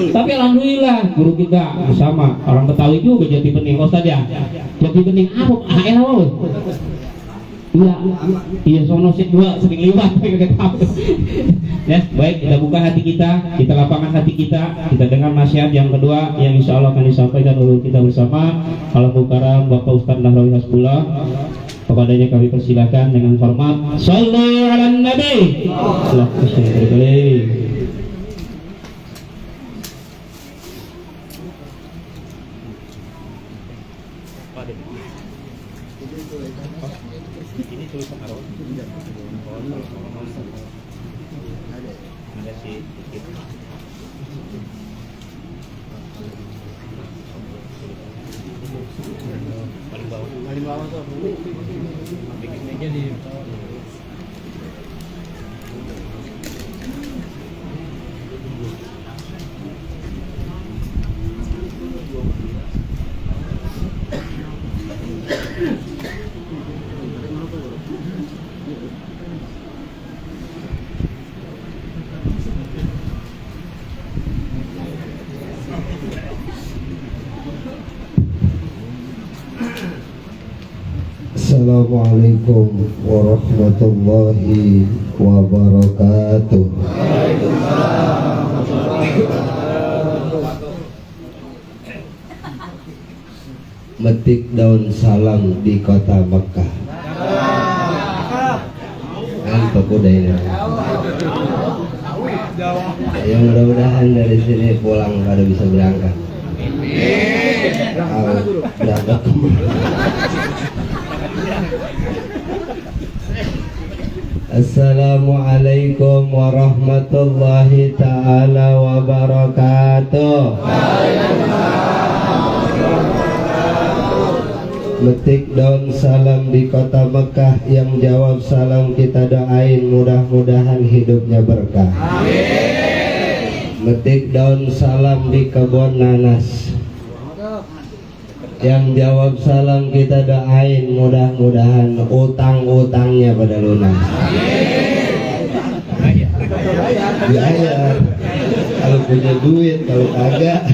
Tapi alhamdulillah guru kita sama orang Betawi juga Jati Bening. Ustaz ya, Jati Bening apa? AL apa? Iya sono sih dua sering liwat kagak tahu. Ya, baik, kita buka hati kita lapangkan hati kita dengar nasihat yang kedua yang insya Allah akan disampaikan oleh kita bersama Al Mukarram Bapak Ustaz Nahrawi Hasbullah. Kepadanya kami persilakan dengan hormat. Shallu ala Nabi. Allahumma shalli alaihi. Ini tulisan Arab. Ada sih paling bawah tuh. Bikin meja di Assalamualaikum warahmatullahi wabarakatuh. Metik daun salam di kota Mekah. Antuk udah ini. Ya mudah-mudahan dari sini pulang pada bisa berangkat. Berangkat Assalamualaikum warahmatullahi ta'ala wabarakatuh. Metik daun salam di kota Mekah, yang jawab salam kita doain mudah-mudahan hidupnya berkah. Metik daun salam di kebun nanas, yang jawab salam kita doain mudah-mudahan utang-utangnya pada lunas. Biaya kalau punya duit, kalau kagak.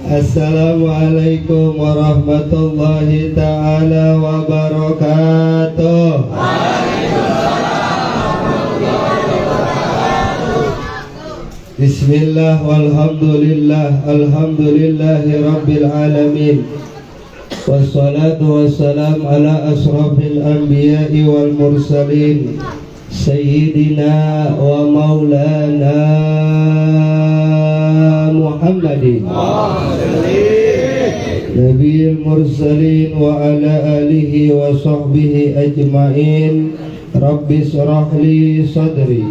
Assalamualaikum warahmatullahi ta'ala wabarakatuh. Bismillah walhamdulillah, alhamdulillahi rabbil alamin. Wassalatu wassalam ala asrafil anbiya'i wal mursalin, Sayyidina wa maulana Muhammadin Nabiyil mursalin wa ala alihi wa sahbihi ajma'in. Rabbi shrah li sadri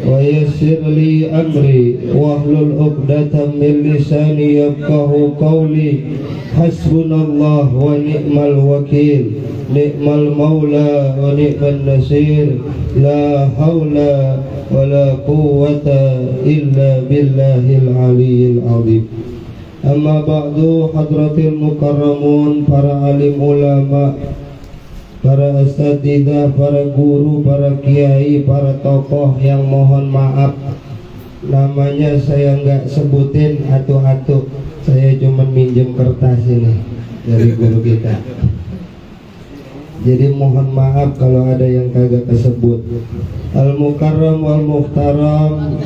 wa yassir li amri wahlul 'uqdatam min lisani yafqahu qawli. Hasbunallah wa ni'mal wakil, ni'mal maula wa ni'man nasir. La haula wa la quwwata illa billahil aliyyil azim. Amma ba'du, hadratil mukarramun, para alim ulama, para asatidzah, para guru, para kiai, para tokoh yang mohon maaf namanya saya nggak sebutin atu-atu, saya cuma minjem kertas ini dari guru kita. Jadi mohon maaf kalau ada yang kagak kesebut. Al-Mukarram wal Muhtaram,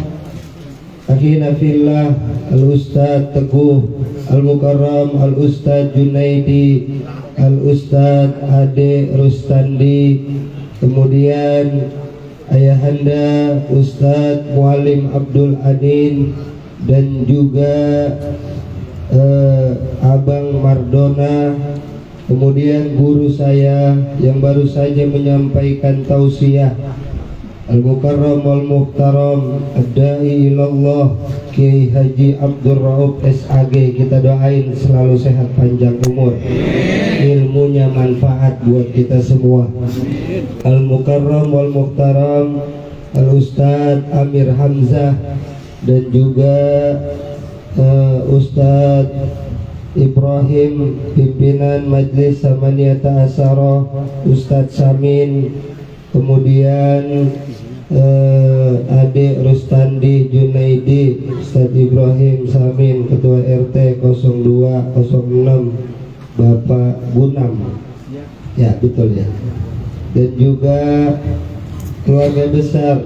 akhina fillah, Al-Ustadz Teguh Al-Mukarram, Al-Ustadz Junaidi, Al-Ustadz Ade Rustandi, kemudian Ayahanda Ustadz Mualim Abdul Adin, dan juga Abang Mardona, kemudian guru saya yang baru saja menyampaikan tausiah, Al-Mukarram wal Muhtaram Ad-Da'i ilallah Kiai Haji Abdul Rauf SAG. Kita doain selalu sehat panjang umur, ilmunya manfaat buat kita semua. Al-Mukarram wal Muhtaram Al-Ustadz Amir Hamzah, dan juga Ustadz Ibrahim, pimpinan Majlis Samaniyata Asyara, Ustadz Samin, kemudian Adik Rustandi Junaidi, Ustadz Ibrahim Samin, Ketua RT 0206 Bapak Gunam, Ya betul ya. Dan juga keluarga besar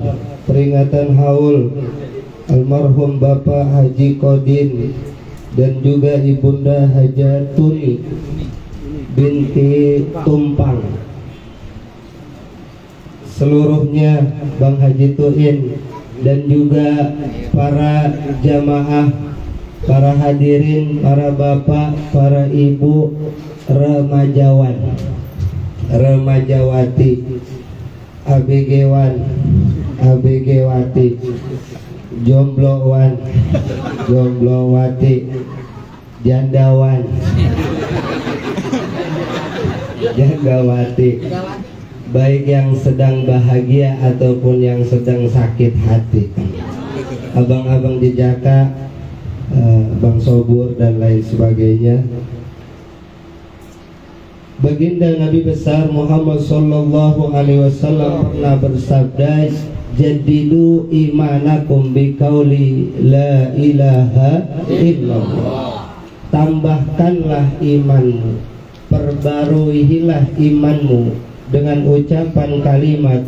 peringatan haul almarhum Bapak Haji Kodin dan juga Ibunda Hajatuni binti Tumpang, seluruhnya Bang Haji Tuin, dan juga para jamaah, para hadirin, para bapak, para ibu, remajawan, remajawati, ABG-wan, ABG-wati, jomblowan, jomblowati, jandawan, jandawati, baik yang sedang bahagia ataupun yang sedang sakit hati, abang-abang jejaka, Bang Sobur dan lain sebagainya. Baginda Nabi besar Muhammad sallallahu alaihi wasallam pernah bersabda, jadidu imanakum biqauli la ilaha illallah. Tambahkanlah imanmu, perbaruilah imanmu dengan ucapan kalimat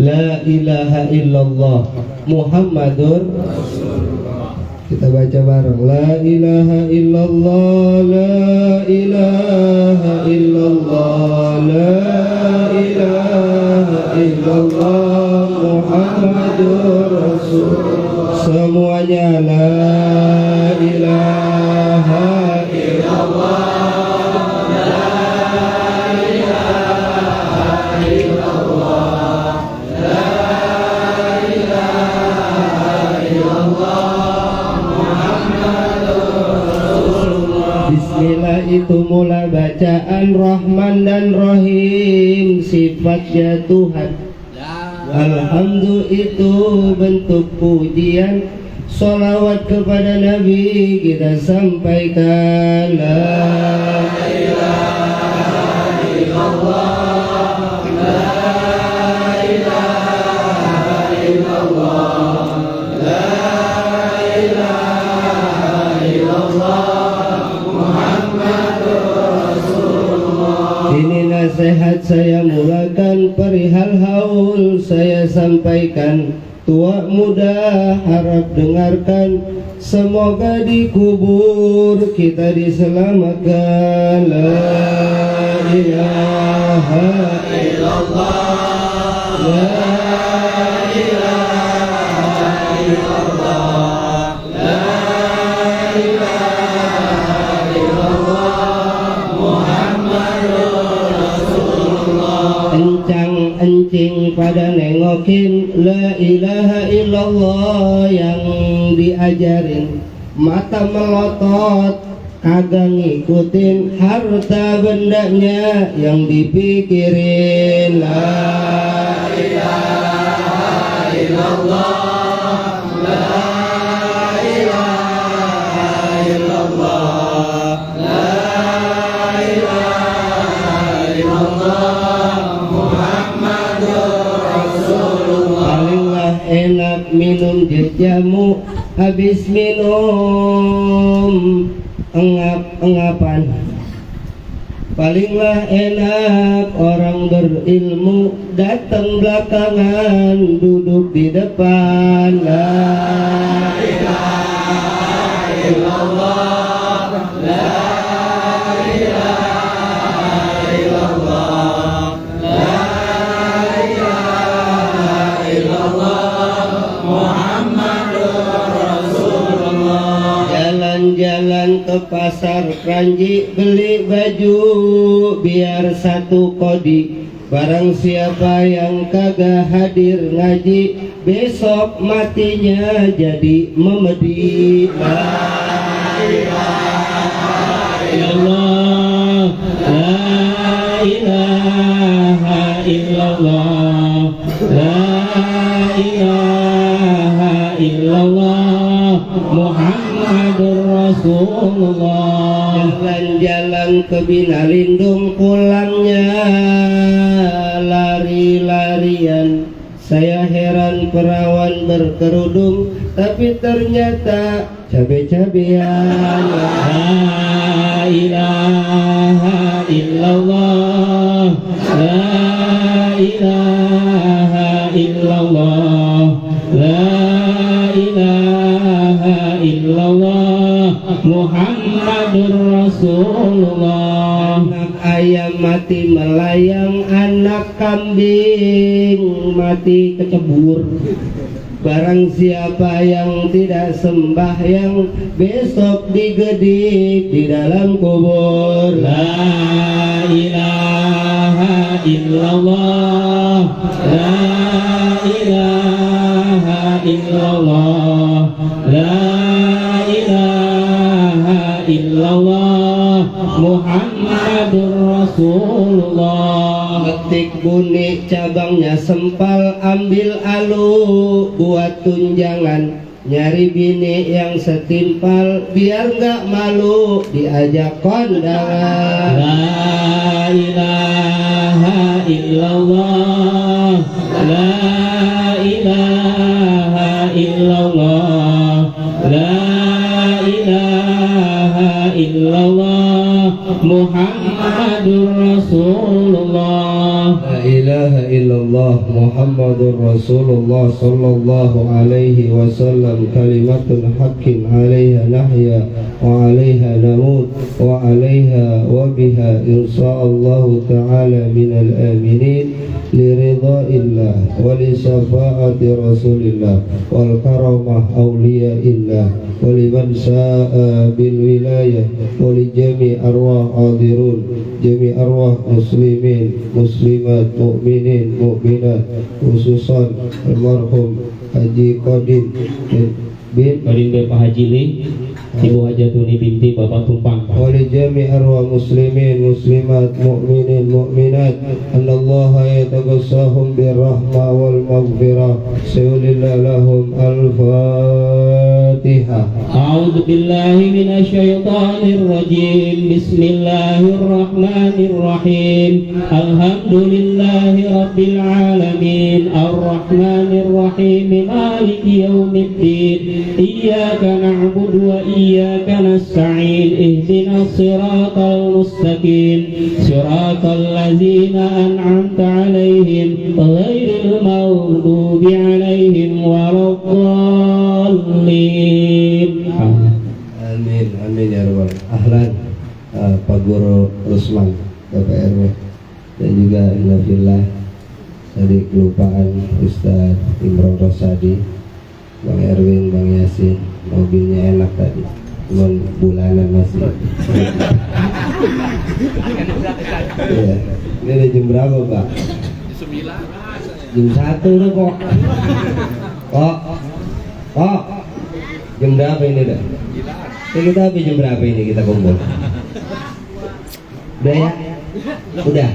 la ilaha illallah Muhammadur Rasulullah. Kita baca bareng, la ilaha illallah, la ilaha illallah, la ilaha illallah Muhammadur Rasulullah. Semuanya la ilaha illallah. Bismillah itu mula bacaan Rahman dan Rahim, sifatnya Tuhan. Alhamdulillah itu bentuk pujian, salawat kepada Nabi kita sampaikan. La ilaha illallah, la ilaha illallah, la ilaha illallah. Ini nasihat saya mulakan perihal haul saya sampaikan. Tua muda harap dengarkan, semoga di kubur kita diselamatkan. La ilaha illallah, la ilaha illallah, la ilaha illallah Muhammadur Rasulullah. Encang-encing pada nengokin la ilaha illallah yang diajarin, mata melotot kagak ngikutin, harta bendanya yang dipikirin. La ilaha illallah, la ilaha illallah, la ilaha illallah Muhammadur Rasulullah. Palinglah enak minum jamu, habis minum engap-engapan. Palinglah enak orang berilmu, datang belakangan duduk di depan. La ilaha illallah, la ilaha illallah, la ilaha illallah Muhammadur Rasulullah. Jalan-jalan ke pasar Kranji beli baju biar satu kodi. Barang siapa yang kagak hadir ngaji, besok matinya jadi memedi. La ilaha illallah, la ilaha illallah, la ilaha illallah Muhammadur Rasulullah. Jalan-jalan ke Binalindung, pulangnya lari-larian. Saya heran perawan berkerudung, tapi ternyata cabe-cabean. La ilaha illallah, la ilaha illallah, la ilaha illallah, Muhammadur Rasulullah. Anak ayam mati melayang, anak kambing mati kecebur. Barang siapa yang tidak sembahyang, besok digedik di dalam kubur. La ilaha illallah, la ilaha illallah, la ilaha illallah, Muhammadur Rasulullah. Metik bunyi cabangnya sempal, ambil alu buat tunjangan. Nyari bini yang setimpal, biar nggak malu diajak kondangan. La ilaha illallah, la ilaha illallah, la ilaha illallah, Muhammadur Rasulullah. La ilaha illallah Muhammadur Rasulullah sallallahu alaihi wasallam. Kalimatun haqqin alaiha nahya wa alaiha namut wa alaiha wa biha insyaallahu ta'ala minal aminin liridhaillah wa li syafa'ati rasulillah wal karamah awliyaillah wa liman sa'a bil wilayah wa li jami' arwah hadirun, jami' arwah muslimin muslimat, mu'minin mu'minat, khususan almarhum Haji Qadim bin Bapak Haji Li, Ibu Hajatuni binti Bapak Tumpang. wali jami' arwah muslimin muslimat, mu'minin mu'minat, anallaha yatagassahum birrahmah wal maghfirah. Sayyidillah lahum al-Fatihah. A'udzu billahi minasyaitonir rajim. Bismillahirrahmanirrahim. Alhamdulillahi rabbil alamin, arrahmanir rahim, maliki yaumiddin. Iyyaka na'budu wa iyyaka nasta'in. Ihdinas siratal mustaqim, siratal ladzina an'amta 'alaihim ghairil maghdubi 'alaihim waladdallin. Amin, amin ya rabbal. Ahlan, Pak Guru Rusman, Bapak RW, dan juga Innafillah. Tadi kelupaan Ustadz Imron Rosadi, Bang Erwin, Bang Yasin. Mobilnya enak tadi, cuman bulanan masih. Iya. Ini udah jam berapa, Pak? Jam 1 udah kok. Kok jam berapa ini dah? Kita habis jam berapa ini kita kumpul? Udah ya? Udah?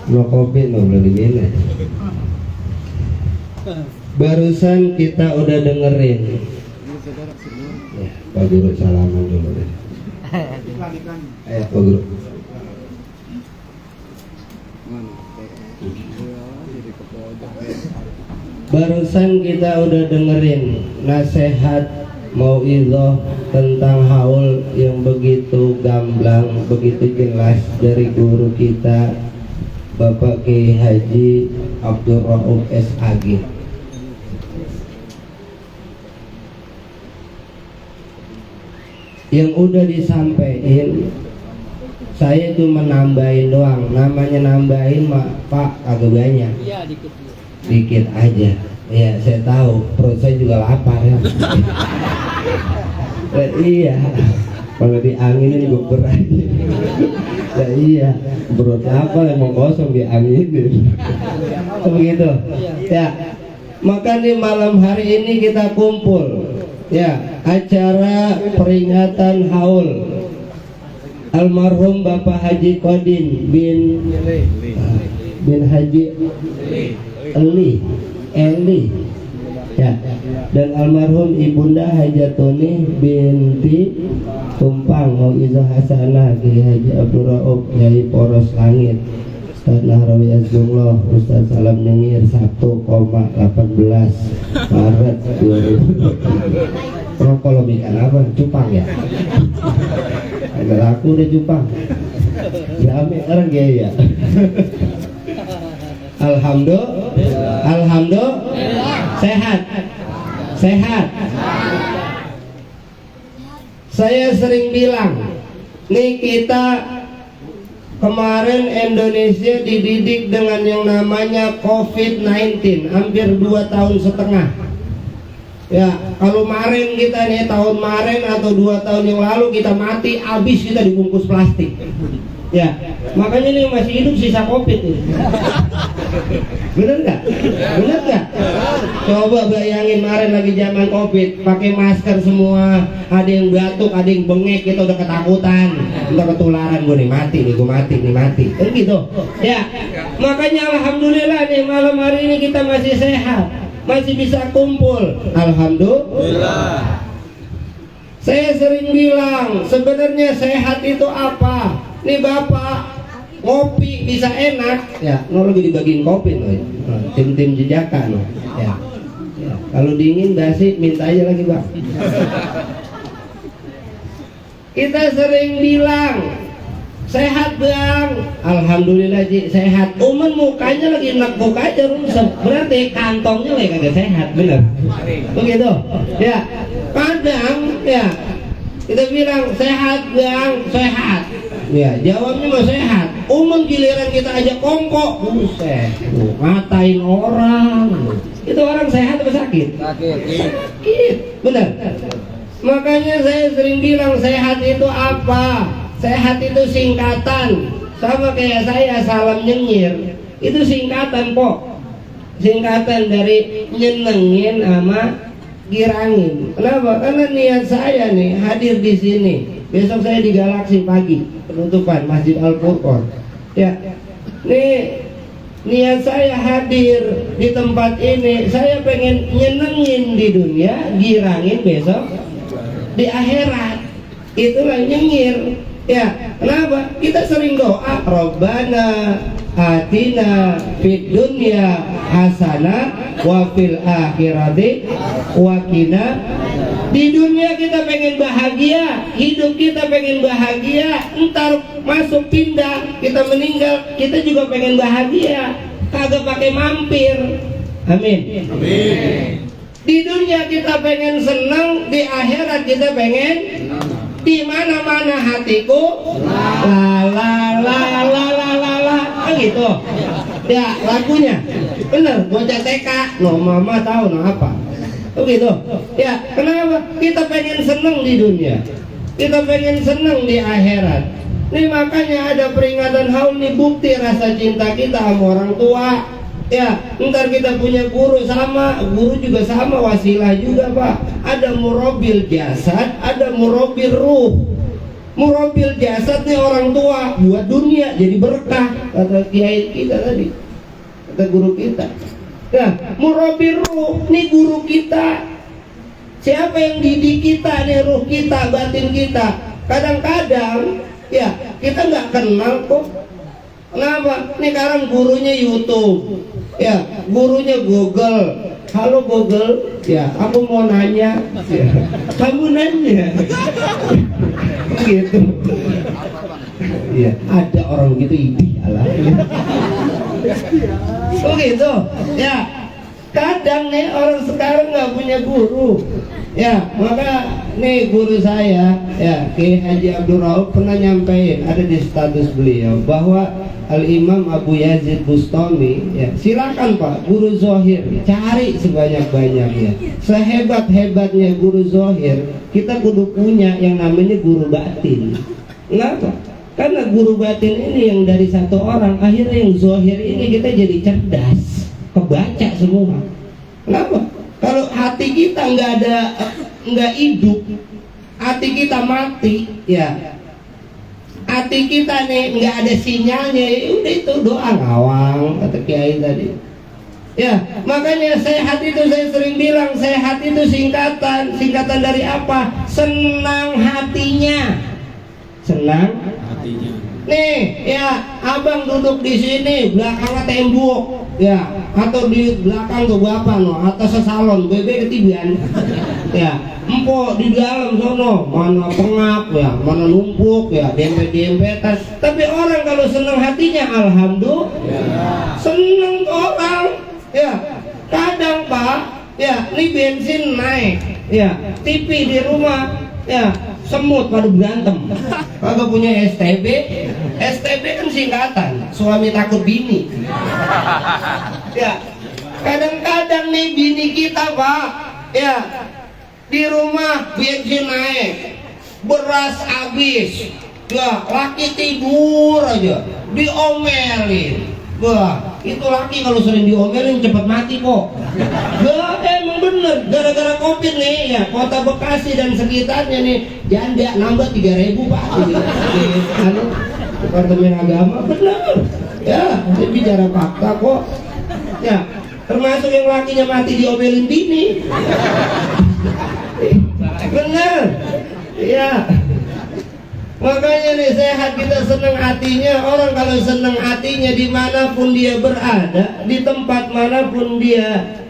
Mau kopi mau belum digini. Barusan kita udah dengerin ya, Pak Guru salaman dulu deh. Ayo Pak Guru. Barusan kita udah dengerin nasihat mauidhah tentang haul yang begitu gamblang, begitu jelas dari guru kita Bapak Kiai Haji Abdul Rauf SAG. Yang udah disampaikan, saya cuma nambahin doang. Namanya nambahin Pak kagak banyak, dikit aja. Ya saya tahu, perut saya juga lapar ya. Iya, kalau dianginin gue berat. Iya, perut lapar emang kosong dianginin. Begitu. Ya, maka di malam hari ini kita kumpul. Ya, acara peringatan haul almarhum Bapak Haji Qadim bin Haji Eli ya, dan almarhum Ibunda Hajatuni binti Tumpang Mauizah Hasanah Kiai Haji Abdul Rauf Kiai Poros Langit, Ustaz Nahrawi Azumullah, Ustaz Salam Nyengir 1,18 Maret 2000. Oh, kalau ikan apa? Cupang ya? Agak laku deh cupang. Rame orang gaya. Alhamdulillah. Sehat. Saya sering bilang, nih kita kemarin Indonesia dididik dengan yang namanya COVID-19 hampir 2,5 tahun. Ya, kalau kemarin kita nih tahun kemarin atau 2 tahun yang lalu kita mati, habis kita dibungkus plastik. Ya, makanya ini masih hidup sisa COVID ini. Bener nggak? Coba bayangin kemarin lagi zaman COVID, pakai masker semua, ada yang batuk, ada yang bengek, kita udah ketakutan, udah ketularan, gue mati. Kan gitu. Ya, makanya alhamdulillah nih malam hari ini kita masih sehat, masih bisa kumpul. Alhamdulillah. Saya sering bilang, sebenarnya sehat itu apa? Nih Bapak, ngopi bisa enak ya, lagi dibagiin kopi loh, tim jejaka loh ya. Kalau dingin basi minta aja lagi Bang. Kita sering bilang sehat Bang, alhamdulillah Ji sehat. Umen mukanya lagi nekuk aja rusak, berarti kantongnya lagi kagak sehat, bener begitu ya. Kadang ya kita bilang sehat Bang, sehat ya, jawabnya mah sehat. Giliran kita aja kongkok, buset, ngatain orang. Itu orang sehat atau sakit? Sakit, benar. Makanya saya sering bilang sehat itu apa? Sehat itu singkatan. Sama kayak saya salam nyengir, itu singkatan kok. Singkatan dari nyenengin sama girangin. Kenapa? Karena niat saya nih hadir di sini. Besok saya di Galaksi pagi penutupan Masjid Al-Furqan. Ya, nih niat saya hadir di tempat ini. Saya pengen nyenengin di dunia, girangin besok di akhirat. Itulah nyengir. Ya, kenapa? Kita sering doa, Rabbana atina fid dunya hasanah wa fil akhirati wa qina. Di dunia kita pengen bahagia, hidup kita pengen bahagia, entar masuk pindah, kita meninggal, kita juga pengen bahagia, kagak pakai mampir. Amin. Di dunia kita pengen senang, di akhirat kita pengen di mana-mana hatiku la gitu. Ya lagunya bener, bocah TK, no mama tahu no apa. Begitu. Ya, kenapa? Kita pengen seneng di dunia, kita pengen seneng di akhirat. Ini makanya ada peringatan haul nih, bukti rasa cinta kita sama orang tua. Ya, ntar kita punya guru sama, guru juga sama, wasilah juga Pak. Ada murabil jasad, ada murabil ruh. Murabil jasad nih orang tua buat dunia jadi berkah, kata kiai kita tadi, kata guru kita. Nah, murabil ruh nih guru kita. Siapa yang didik kita nih, ruh kita, batin kita. Kadang-kadang ya kita nggak kenal kok. Kenapa? Nih sekarang gurunya YouTube, ya gurunya Google. Halo Google, ya aku mau nanya, ya, kamu nanya, gitu. Ya ada orang gitu ideal. Oh gitu, ya. Kadang nih orang sekarang nggak punya guru, ya maka nih guru saya, ya Kiai Haji Abdul Rauf pernah nyampein, ada di status beliau bahwa Al-Imam Abu Yazid Bustami, ya silakan Pak guru zohir cari sebanyak-banyaknya, sehebat-hebatnya guru zohir kita kudu punya yang namanya guru batin. Kenapa? Karena guru batin ini yang dari satu orang, akhirnya yang zohir ini kita jadi cerdas, kebaca semua. Kenapa? Kalau hati kita nggak hidup, hati kita mati, ya hati kita nih nggak ada sinyalnya, udah itu doa ngawang kata kiai tadi. Ya makanya sehat itu saya sering bilang, sehat itu singkatan dari apa? Senang hatinya. Senang Nih, ya, abang duduk di sini, belakangnya tembok, ya, atau di belakang tuh bapak no, atas salon, bebe ketiban, ya, empok di dalam sono, mana pengap, ya, mana numpuk, ya, dempet-dempetan. Tapi orang kalau senang hatinya, alhamdulillah, senang orang, ya. Kadang Pak, ya, ini bensin naik, ya, TV di rumah, ya, semut pada berantem, kagak punya STB. STB kan singkatan suami takut bini. Ya, kadang-kadang nih bini kita Pak, ya, di rumah bensin naik, beras habis, ya, laki tidur aja diomelin. Wah, itu laki kalau sering diomelin cepat mati kok. Wah, emang bener, gara-gara COVID nih, ya, kota Bekasi dan sekitarnya nih, janda nambah 3.000 Pak. Anu, Departemen Agama, bener. Ya, ini bicara fakta kok. Ya, termasuk yang lakinya mati diomelin bini. Bener. Ya. Makanya nih sehat kita senang hatinya. Orang kalau senang hatinya dimanapun dia berada, di tempat manapun dia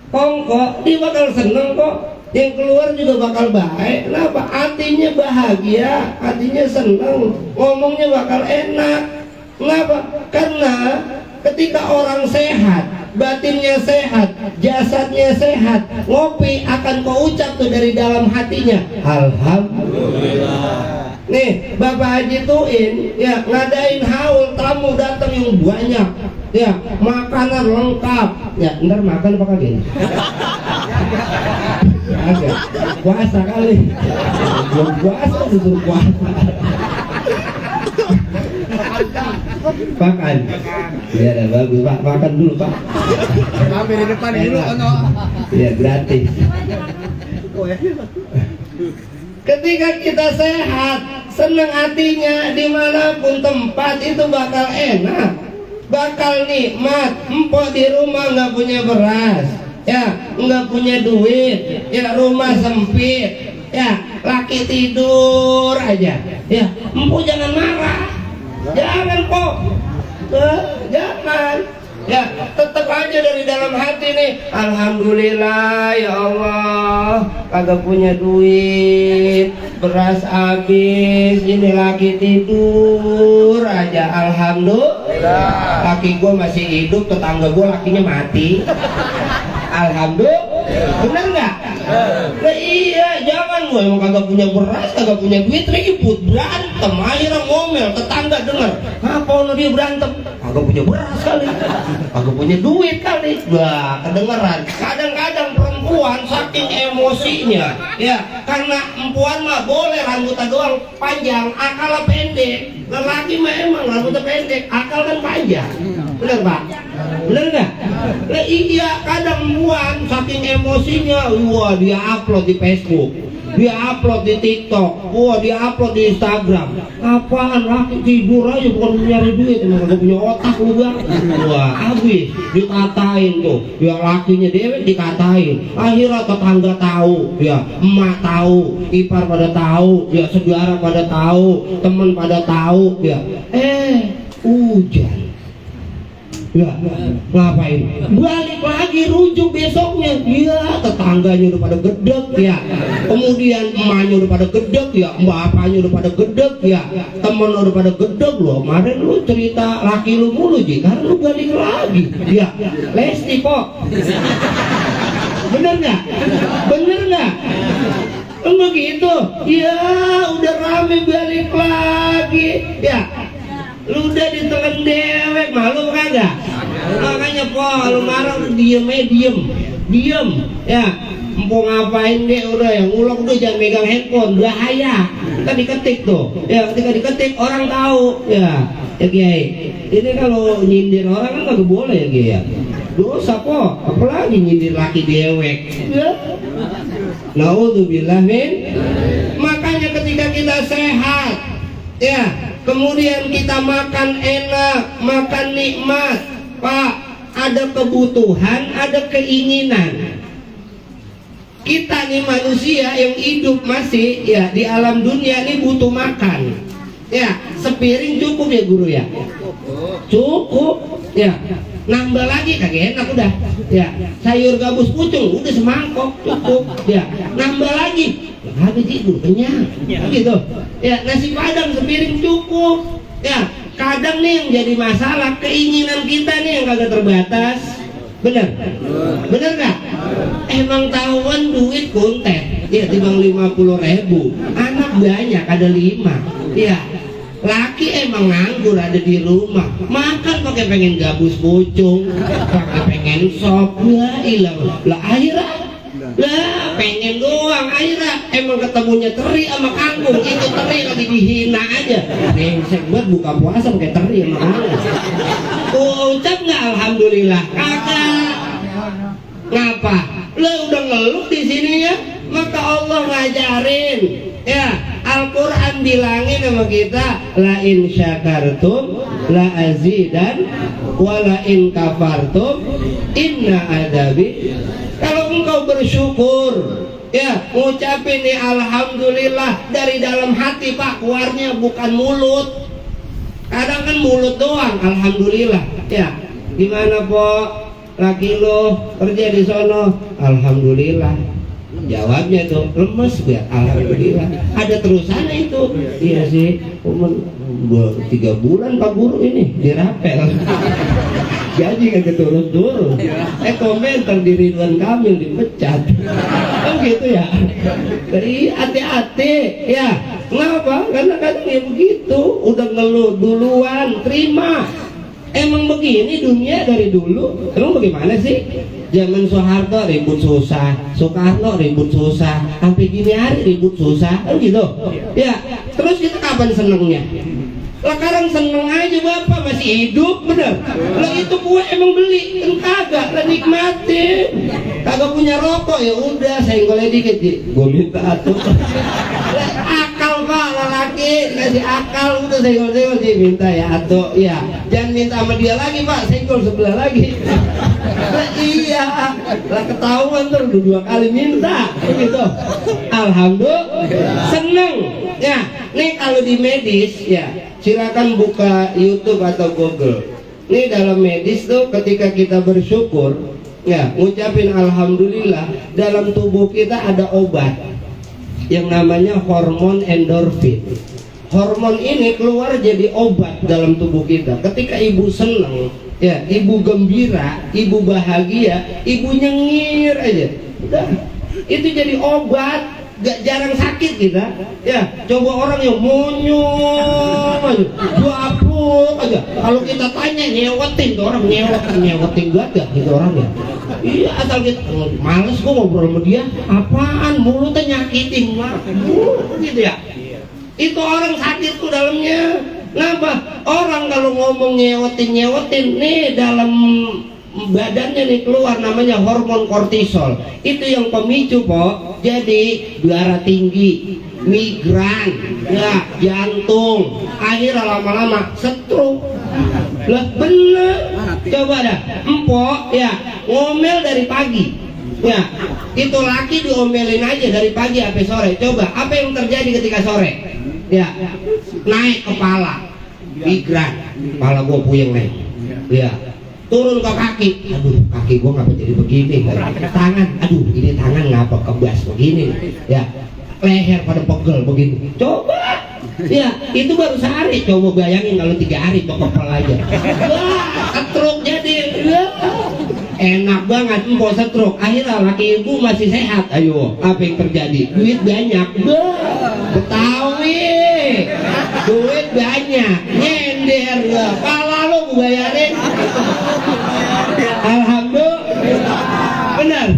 kongkok, dia bakal seneng kok. Yang keluar juga bakal baik. Kenapa? Hatinya bahagia, hatinya seneng, ngomongnya bakal enak. Kenapa? Karena ketika orang sehat, batinnya sehat, jasadnya sehat, ngopi akan kau ucap tuh dari dalam hatinya, alhamdulillah. Nih, Bapak Haji Tuin, ya, ngadain haul, tamu datang yang banyak, ya, makanan lengkap, ya, ntar makan apa kagak? Agak, puasa kali, belum puasa disuruh puasa. Makan, ya, ada bagus Pak, makan dulu Pak. Mampir di depan dulu, ono. Ya, gratis. Ketika kita sehat, senang hatinya, dimanapun tempat itu bakal enak, bakal nikmat. Empok di rumah nggak punya beras, ya, nggak punya duit, ya, rumah sempit, ya, laki tidur aja, ya, empok jangan marah, jangan kok, jangan. Ya, tetap aja dari dalam hati nih, alhamdulillah ya Allah, kagak punya duit, beras habis, ini laki tidur aja, alhamdulillah. Laki gue masih hidup, tetangga gue lakinya mati, alhamdulillah. Bener nggak? Nah, iya, jangan gue emang kagak punya beras, kagak punya duit, ribut, berantem, akhirnya ngomel, tetangga denger, apa dia berantem? Kagak punya beras kali, kagak punya duit kali. Wah, kedengeran. Kadang-kadang perempuan saking emosinya, ya, karena perempuan mah boleh rambutnya doang panjang, akalnya pendek. Lelaki mah emang rambutnya pendek, akal kan panjang. Bener Pak? Bener nggak? Nah, iya, kadang perempuan saking emosinya, wah, dia upload di Facebook, dia upload di TikTok, wah, dia upload di Instagram. Apaan, laki tidur aja bukan nyari duit, emang gak punya otak lu bang. Wah, habis dikatain tuh, ya, lakinya dewek dikatain. Akhirnya tetangga tahu, ya, emak tahu, ipar pada tahu, ya, saudara pada tahu, teman pada tahu, ya, hujan. Ya, ngapain? Balik lagi rujuk besoknya. Ya, tetangganya udah pada gedek, ya. Kemudian emaknya udah pada gedek, ya. Bapaknya udah pada gedek, ya. Temen udah pada gedek loh. Kemarin lu cerita laki lu mulu, Ji. Karena lu balik lagi. Ya, Lesti kok. Bener nggak? Bener nggak? Begitu. Ya, udah rame balik lagi. Ya. Lu udah ditelan dewek, malu kagak? Makanya po, lu marah diem, ya. Empok ngapain deh udah, yang ngulok tuh jangan megang handphone, bahaya. Kan diketik tuh, ya, ketika diketik orang tahu, ya, ya Kiai. Ini kalau nyindir orang kan nggak boleh ya Kiai. Dosa po, apalagi nyindir laki dewek. Ya. Naudzubillah min. Makanya ketika kita sehat, ya, kemudian kita makan enak, makan nikmat, Pak, ada kebutuhan, ada keinginan. Kita nih manusia yang hidup masih, ya, di alam dunia ini butuh makan. Ya, sepiring cukup ya guru ya? Cukup ya. Nambah lagi kagak enak udah ya. Sayur gabus pucung udah semangkok cukup ya. Nambah lagi habis itu kenyang gitu ya. Nasi padang sepiring cukup ya. Kadang nih yang jadi masalah keinginan kita nih yang kagak terbatas. Bener gak? Emang tahuan duit konten ya timbang 50.000, anak banyak ada 5 ya. Laki emang nganggur ada di rumah, makan pakai pengen gabus pucung, pakai pengen sop, lah ilah lah akhirnya lah pengen doang akhirnya emang ketemunya teri sama kangkung, itu teri lagi dihina aja. Brengsek banget buka puasa pakai teri sama kangkung. Ucap nggak alhamdulillah? Kagak. Ngapa? Lo udah ngeluh di sini ya, maka Allah ngajarin ya. Al-Quran bilangin sama kita, la in syakartum la azidan wa la in kafartum inna adabi. Kalau engkau bersyukur ya, ngucapin nih alhamdulillah dari dalam hati Pak, keluarnya bukan mulut. Kadang kan mulut doang alhamdulillah ya. Gimana Pok, laki lo kerja di sono? Alhamdulillah. Jawabnya tuh lemes biar alhamdulillah. Ada terusannya itu. Iya sih, 3 bulan Pak Guru ini dirapel. Gaji kagak turun-turun. Komentar di Ridwan Kamil dipecat. Kan gitu ya. Jadi hati-hati ya. Kenapa? Karena kadang ya begitu. Udah ngeluh duluan, terima. Emang begini dunia dari dulu. Emang bagaimana sih? Zaman Soeharto ribut susah, Soekarno ribut susah, sampai gini hari ribut susah, kan gitu. Ya, terus kita kapan senengnya? Lah sekarang seneng aja Bapak masih hidup, bener. Lah itu gue emang beli, kan kagak, lah nikmatin. Kagak punya rokok ya udah, senggolnya dikit, gue minta atuh. Akal Pak, lelaki kasih akal, udah senggol-senggol sih minta ya atuh, ya. Jangan minta sama dia lagi Pak, senggol sebelah lagi. Lah iya, lah ketahuan tuh 2 kali minta, begitu. Alhamdulillah, seneng. Ya, nih kalau di medis ya, silakan buka YouTube atau Google. Nih dalam medis tuh ketika kita bersyukur, ya, ngucapin alhamdulillah, dalam tubuh kita ada obat yang namanya hormon endorfin. Hormon ini keluar jadi obat dalam tubuh kita. Ketika ibu senang, ya, ibu gembira, ibu bahagia, ibu nyengir aja. Udah, itu jadi obat. Gak jarang sakit kita ya. Coba orang yang monyong aja, bapuk aja, kalau kita tanya nyewetin tuh orang, nyewetin gak gitu orangnya. Iya, asal kita males gua ngobrol sama dia, apaan mulutnya nyakitin mah gitu ya. Itu orang sakit tuh dalamnya. Kenapa? Orang kalau ngomong nyewetin nih dalam badannya nih keluar namanya hormon kortisol. Itu yang pemicu Pok. Jadi darah tinggi, migran, ya, jantung, akhirnya lama-lama stroke. Lah bener. Coba dah, empok ya ngomel dari pagi. Ya, itu laki diomelin aja dari pagi sampai sore. Coba apa yang terjadi ketika sore? Ya, naik kepala, migran, kepala gua puyeng nih. Ya, turun ke kaki, aduh kaki gua ngapa jadi begini, tangan, aduh ini tangan ngapa kebas begini ya, leher pada pegel begini. Coba ya, itu baru sehari. Coba bayangin kalau 3 hari tuh kepel aja, wah stroke jadi. Enak banget empok stroke, akhirnya laki ibu masih sehat. Ayo, apa yang terjadi? Duit banyak. Betawi duit banyak, nyender pala lo bayarin. Alhamdulillah, benar.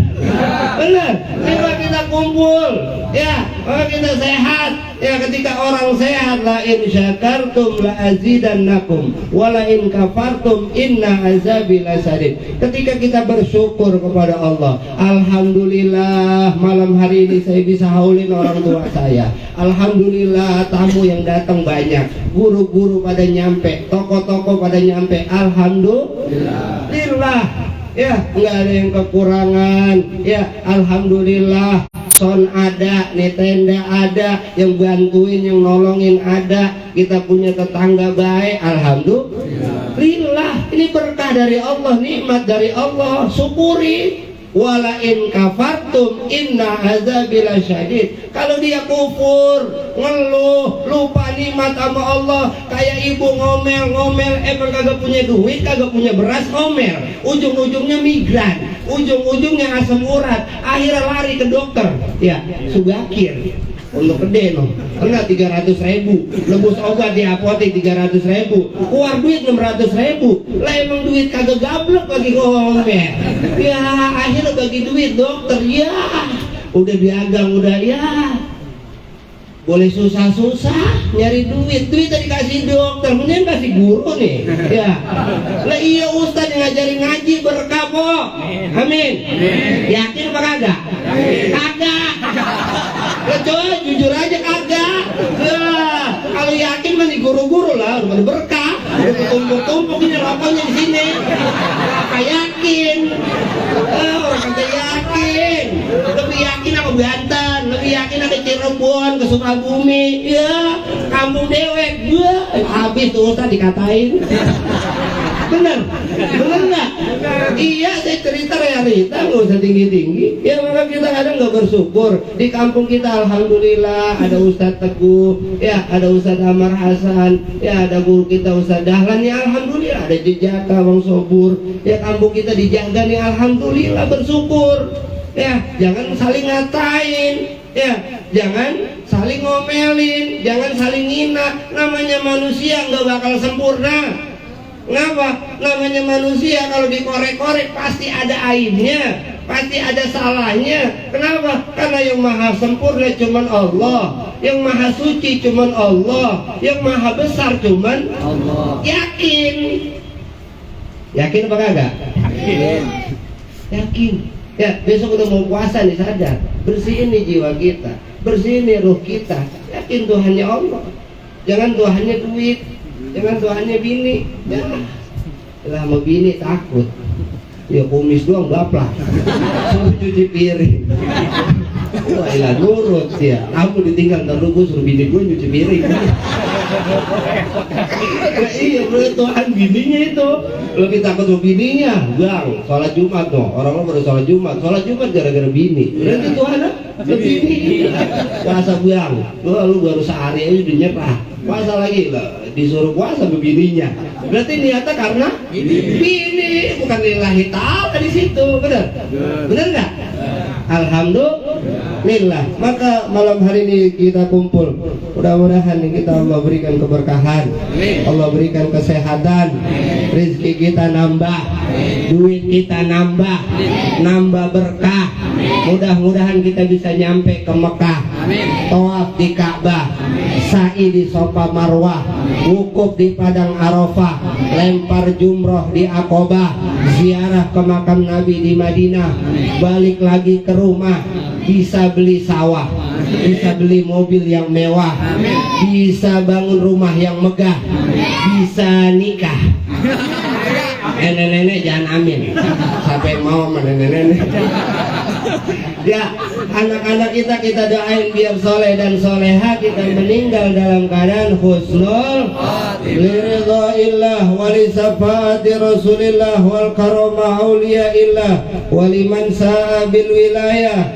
Coba kita kumpul ya, kita sehat ya. Ketika orang sehat, la in syakartum la azidannakum wa la in kafartum inna azabi lasadid. Ketika kita bersyukur kepada Allah, alhamdulillah malam hari ini saya bisa haulin orang tua saya. Alhamdulillah tamu yang datang banyak, guru-guru pada nyampe, toko-toko pada nyampe. Alhamdulillah ya, nggak ada yang kekurangan ya. Alhamdulillah son ada, nih tenda ada, yang bantuin, yang nolongin ada, kita punya tetangga baik, alhamdulillah. Ini berkah dari Allah, nikmat dari Allah, syukuri. Wala in kafartum inna azabi lasyadid. Kalau dia kufur, ngeluh, lupa nikmat sama Allah, kayak ibu ngomel-ngomel, emang kagak punya duit, kagak punya beras, ngomel, ujung-ujungnya migran, ujung-ujungnya asam urat, akhirnya lari ke dokter, ya subakir untuk gede no, enggak 300.000, nebus obat di apotek 300.000, keluar duit 600.000, lah emang duit kagak gablek lagi ngomel, ya akhirnya bagi duit dokter, ya udah diagang, udah ya boleh susah-susah nyari duit tadi kasih dokter, mending kasih guru nih, ya lah iya ustadz yang ngajarin ngaji berkah kok, amin. Yakin apa kagak? Kagak. Ya coy, jujur aja kagak. Nah, kalau yakin mah nih guru-guru lah, udah berkah, udah tumpuk-tumpuk ini rokoknya di sini. Apa yakin? Orang kata yakin. Lebih yakin aku Banten, lebih yakin aku Cirebon, ke Sukabumi, ya kampung dewek, gua habis tuh ustaz dikatain. Bener nggak? Iya, saya cerita realita, nggak usah tinggi-tinggi. Ya maka kita kadang nggak bersyukur. Di kampung kita alhamdulillah ada Ustadz Teguh, ya ada Ustadz Amar Hasan, ya ada guru kita Ustadz Dahlan, ya alhamdulillah ada Jejaka Bang Sobur. Ya kampung kita dijaga nih alhamdulillah, bersyukur. Ya jangan saling ngatain, ya jangan saling ngomelin, jangan saling hina. Namanya manusia nggak bakal sempurna. Kenapa? Namanya manusia kalau dikorek-korek pasti ada aibnya, pasti ada salahnya. Kenapa? Karena yang maha sempurna cuman Allah, yang maha suci cuman Allah, yang maha besar cuman Allah. Yakin? Yakin apa kagak? Yakin. Ya besok udah mau puasa nih, sadar, bersihin nih jiwa kita, bersihin nih ruh kita. Yakin Tuhannya Allah, jangan Tuhannya duit, jangan Tuhannya bini. Ya lah mau bini takut, ya kumis doang baplak, suruh cuci piring. Wah ilah nurut ya, aku ditinggal ntar gue suruh bini gue nyuci piring. Nah, iya bro, Tuhan bininya itu. Lo kita takut bininya, bang, sholat Jumat tuh, orang baru sholat Jumat gara-gara bini. Berarti Tuhan bini. Puasa bang, lu baru sehari aja udah nyerah. Puasa lagi lah, disuruh puasa bininya. Berarti niatnya karena bini, bukan lillahi ta'ala di situ, benar? Benar nggak? Alhamdulillah. Maka malam hari ini kita kumpul, mudah-mudahan kita Allah berikan keberkahan, Allah berikan kesehatan, rezeki kita nambah, duit kita nambah berkah. Mudah-mudahan kita bisa nyampe ke Mekah, tawaf di Ka'bah, sa'i di Safa Marwah, wukuf di Padang Arafah, lempar jumroh di Aqabah, ziarah ke makam Nabi di Madinah, balik lagi ke rumah, bisa beli sawah, bisa beli mobil yang mewah, bisa bangun rumah yang megah, bisa nikah. Nenek-nenek jangan amin, sampai mau sama nenek-nenek. Ya, anak-anak kita doain biar soleh dan soleha, kita meninggal dalam keadaan husnul liridhaillah wali safati rasulillah wal karamah auliyaillah waliman sa'a bil wilayah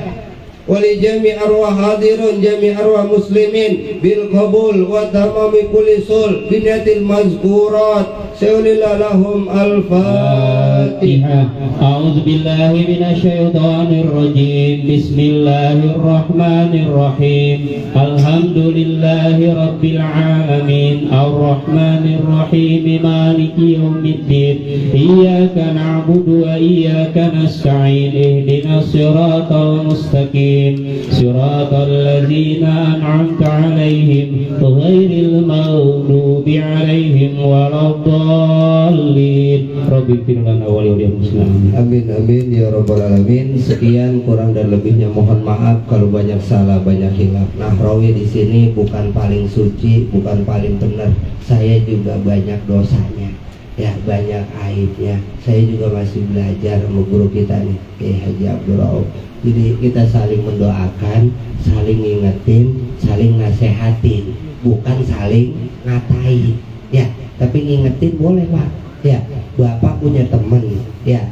wali jami' arwah hadirun jami' arwah muslimin bil qabul wa tamami kulli sul binatil mazkurat sawlillah lahum al-fatihah. A'udzu billahi minasyaitonir rajim. Bismillahirrahmanirrahim. Alhamdulillahi rabbil alamin arrahmanir rahim maliki yaumiddin iyyaka na'budu wa iyyaka nasta'in ihdinas siratal mustaqim siratal ladzina an'amta 'alaihim ghairil maghdubi 'alaihim waladdallin. Rabbi firlana wa liyal muslimin. Amin amin ya rabbal alamin. Sekian, kurang dan lebihnya mohon maaf kalau banyak salah, banyak hilaf. Nahrawi di sini bukan paling suci, bukan paling benar. Saya juga banyak dosanya, ya banyak aibnya. Saya juga masih belajar sama guru kita nih, Kiai Haji Abdul Rauf. Jadi kita saling mendoakan, saling ngingetin, saling nasehatin, bukan saling ngatain. Ya, tapi ngingetin boleh Pak. Ya, Bapak punya temen, ya,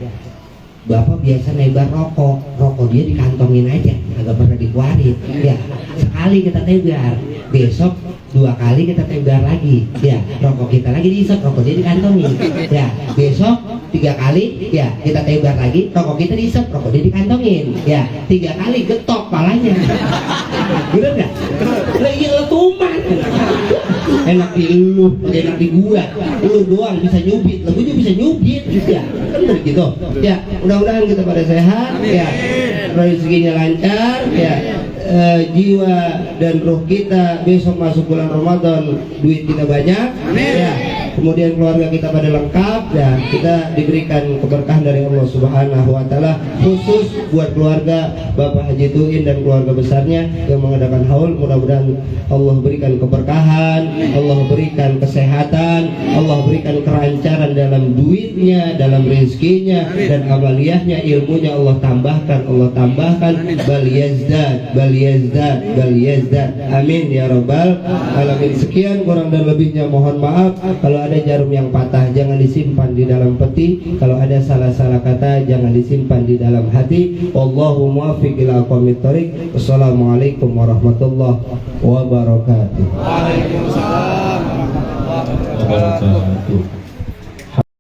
Bapak biasa nebar rokok dia dikantongin aja, agak pernah dikeluarin. Ya, sekali kita tebar, besok 2 kali kita tebar lagi. Ya, rokok kita lagi diisep, rokok dia dikantongin. Ya, besok 3 kali, ya kita tebar lagi, rokok kita diisep, rokok dia dikantongin. Ya, 3 kali getok palanya. Bener nggak? Lah iya letuman. Enak di lu, enak di gua. Lu doang bisa nyubit, lu juga bisa nyubit. Ya, kan begitu. Ya, mudah-mudahan kita pada sehat, ya, rezekinya lancar, ya, jiwa dan roh kita besok masuk bulan Ramadan, duit kita banyak, ya, kemudian keluarga kita pada lengkap, ya, kita diberikan keberkahan dari Allah Subhanahu Wa Taala, khusus buat keluarga Bapak Haji Tuin dan keluarga besarnya yang mengadakan haul. Mudah-mudahan Allah berikan keberkahan, Allah berikan kesehatan, Allah berikan kelancaran dalam duitnya, dalam rezekinya dan amaliyahnya, ilmunya Allah tambahkan, bal yazdad, bal yazdad. Amin ya rabbal alamin. Sekian, kurang dan lebihnya mohon maaf. Kalau ada jarum yang patah jangan disimpan di dalam peti, kalau ada salah-salah kata jangan disimpan di dalam hati. Wallahu muwaffiq ila aqwamit thoriq. Wassalamualaikum warahmatullahi wabarakatuh. Waalaikumsalam warahmatullahi wabarakatuh.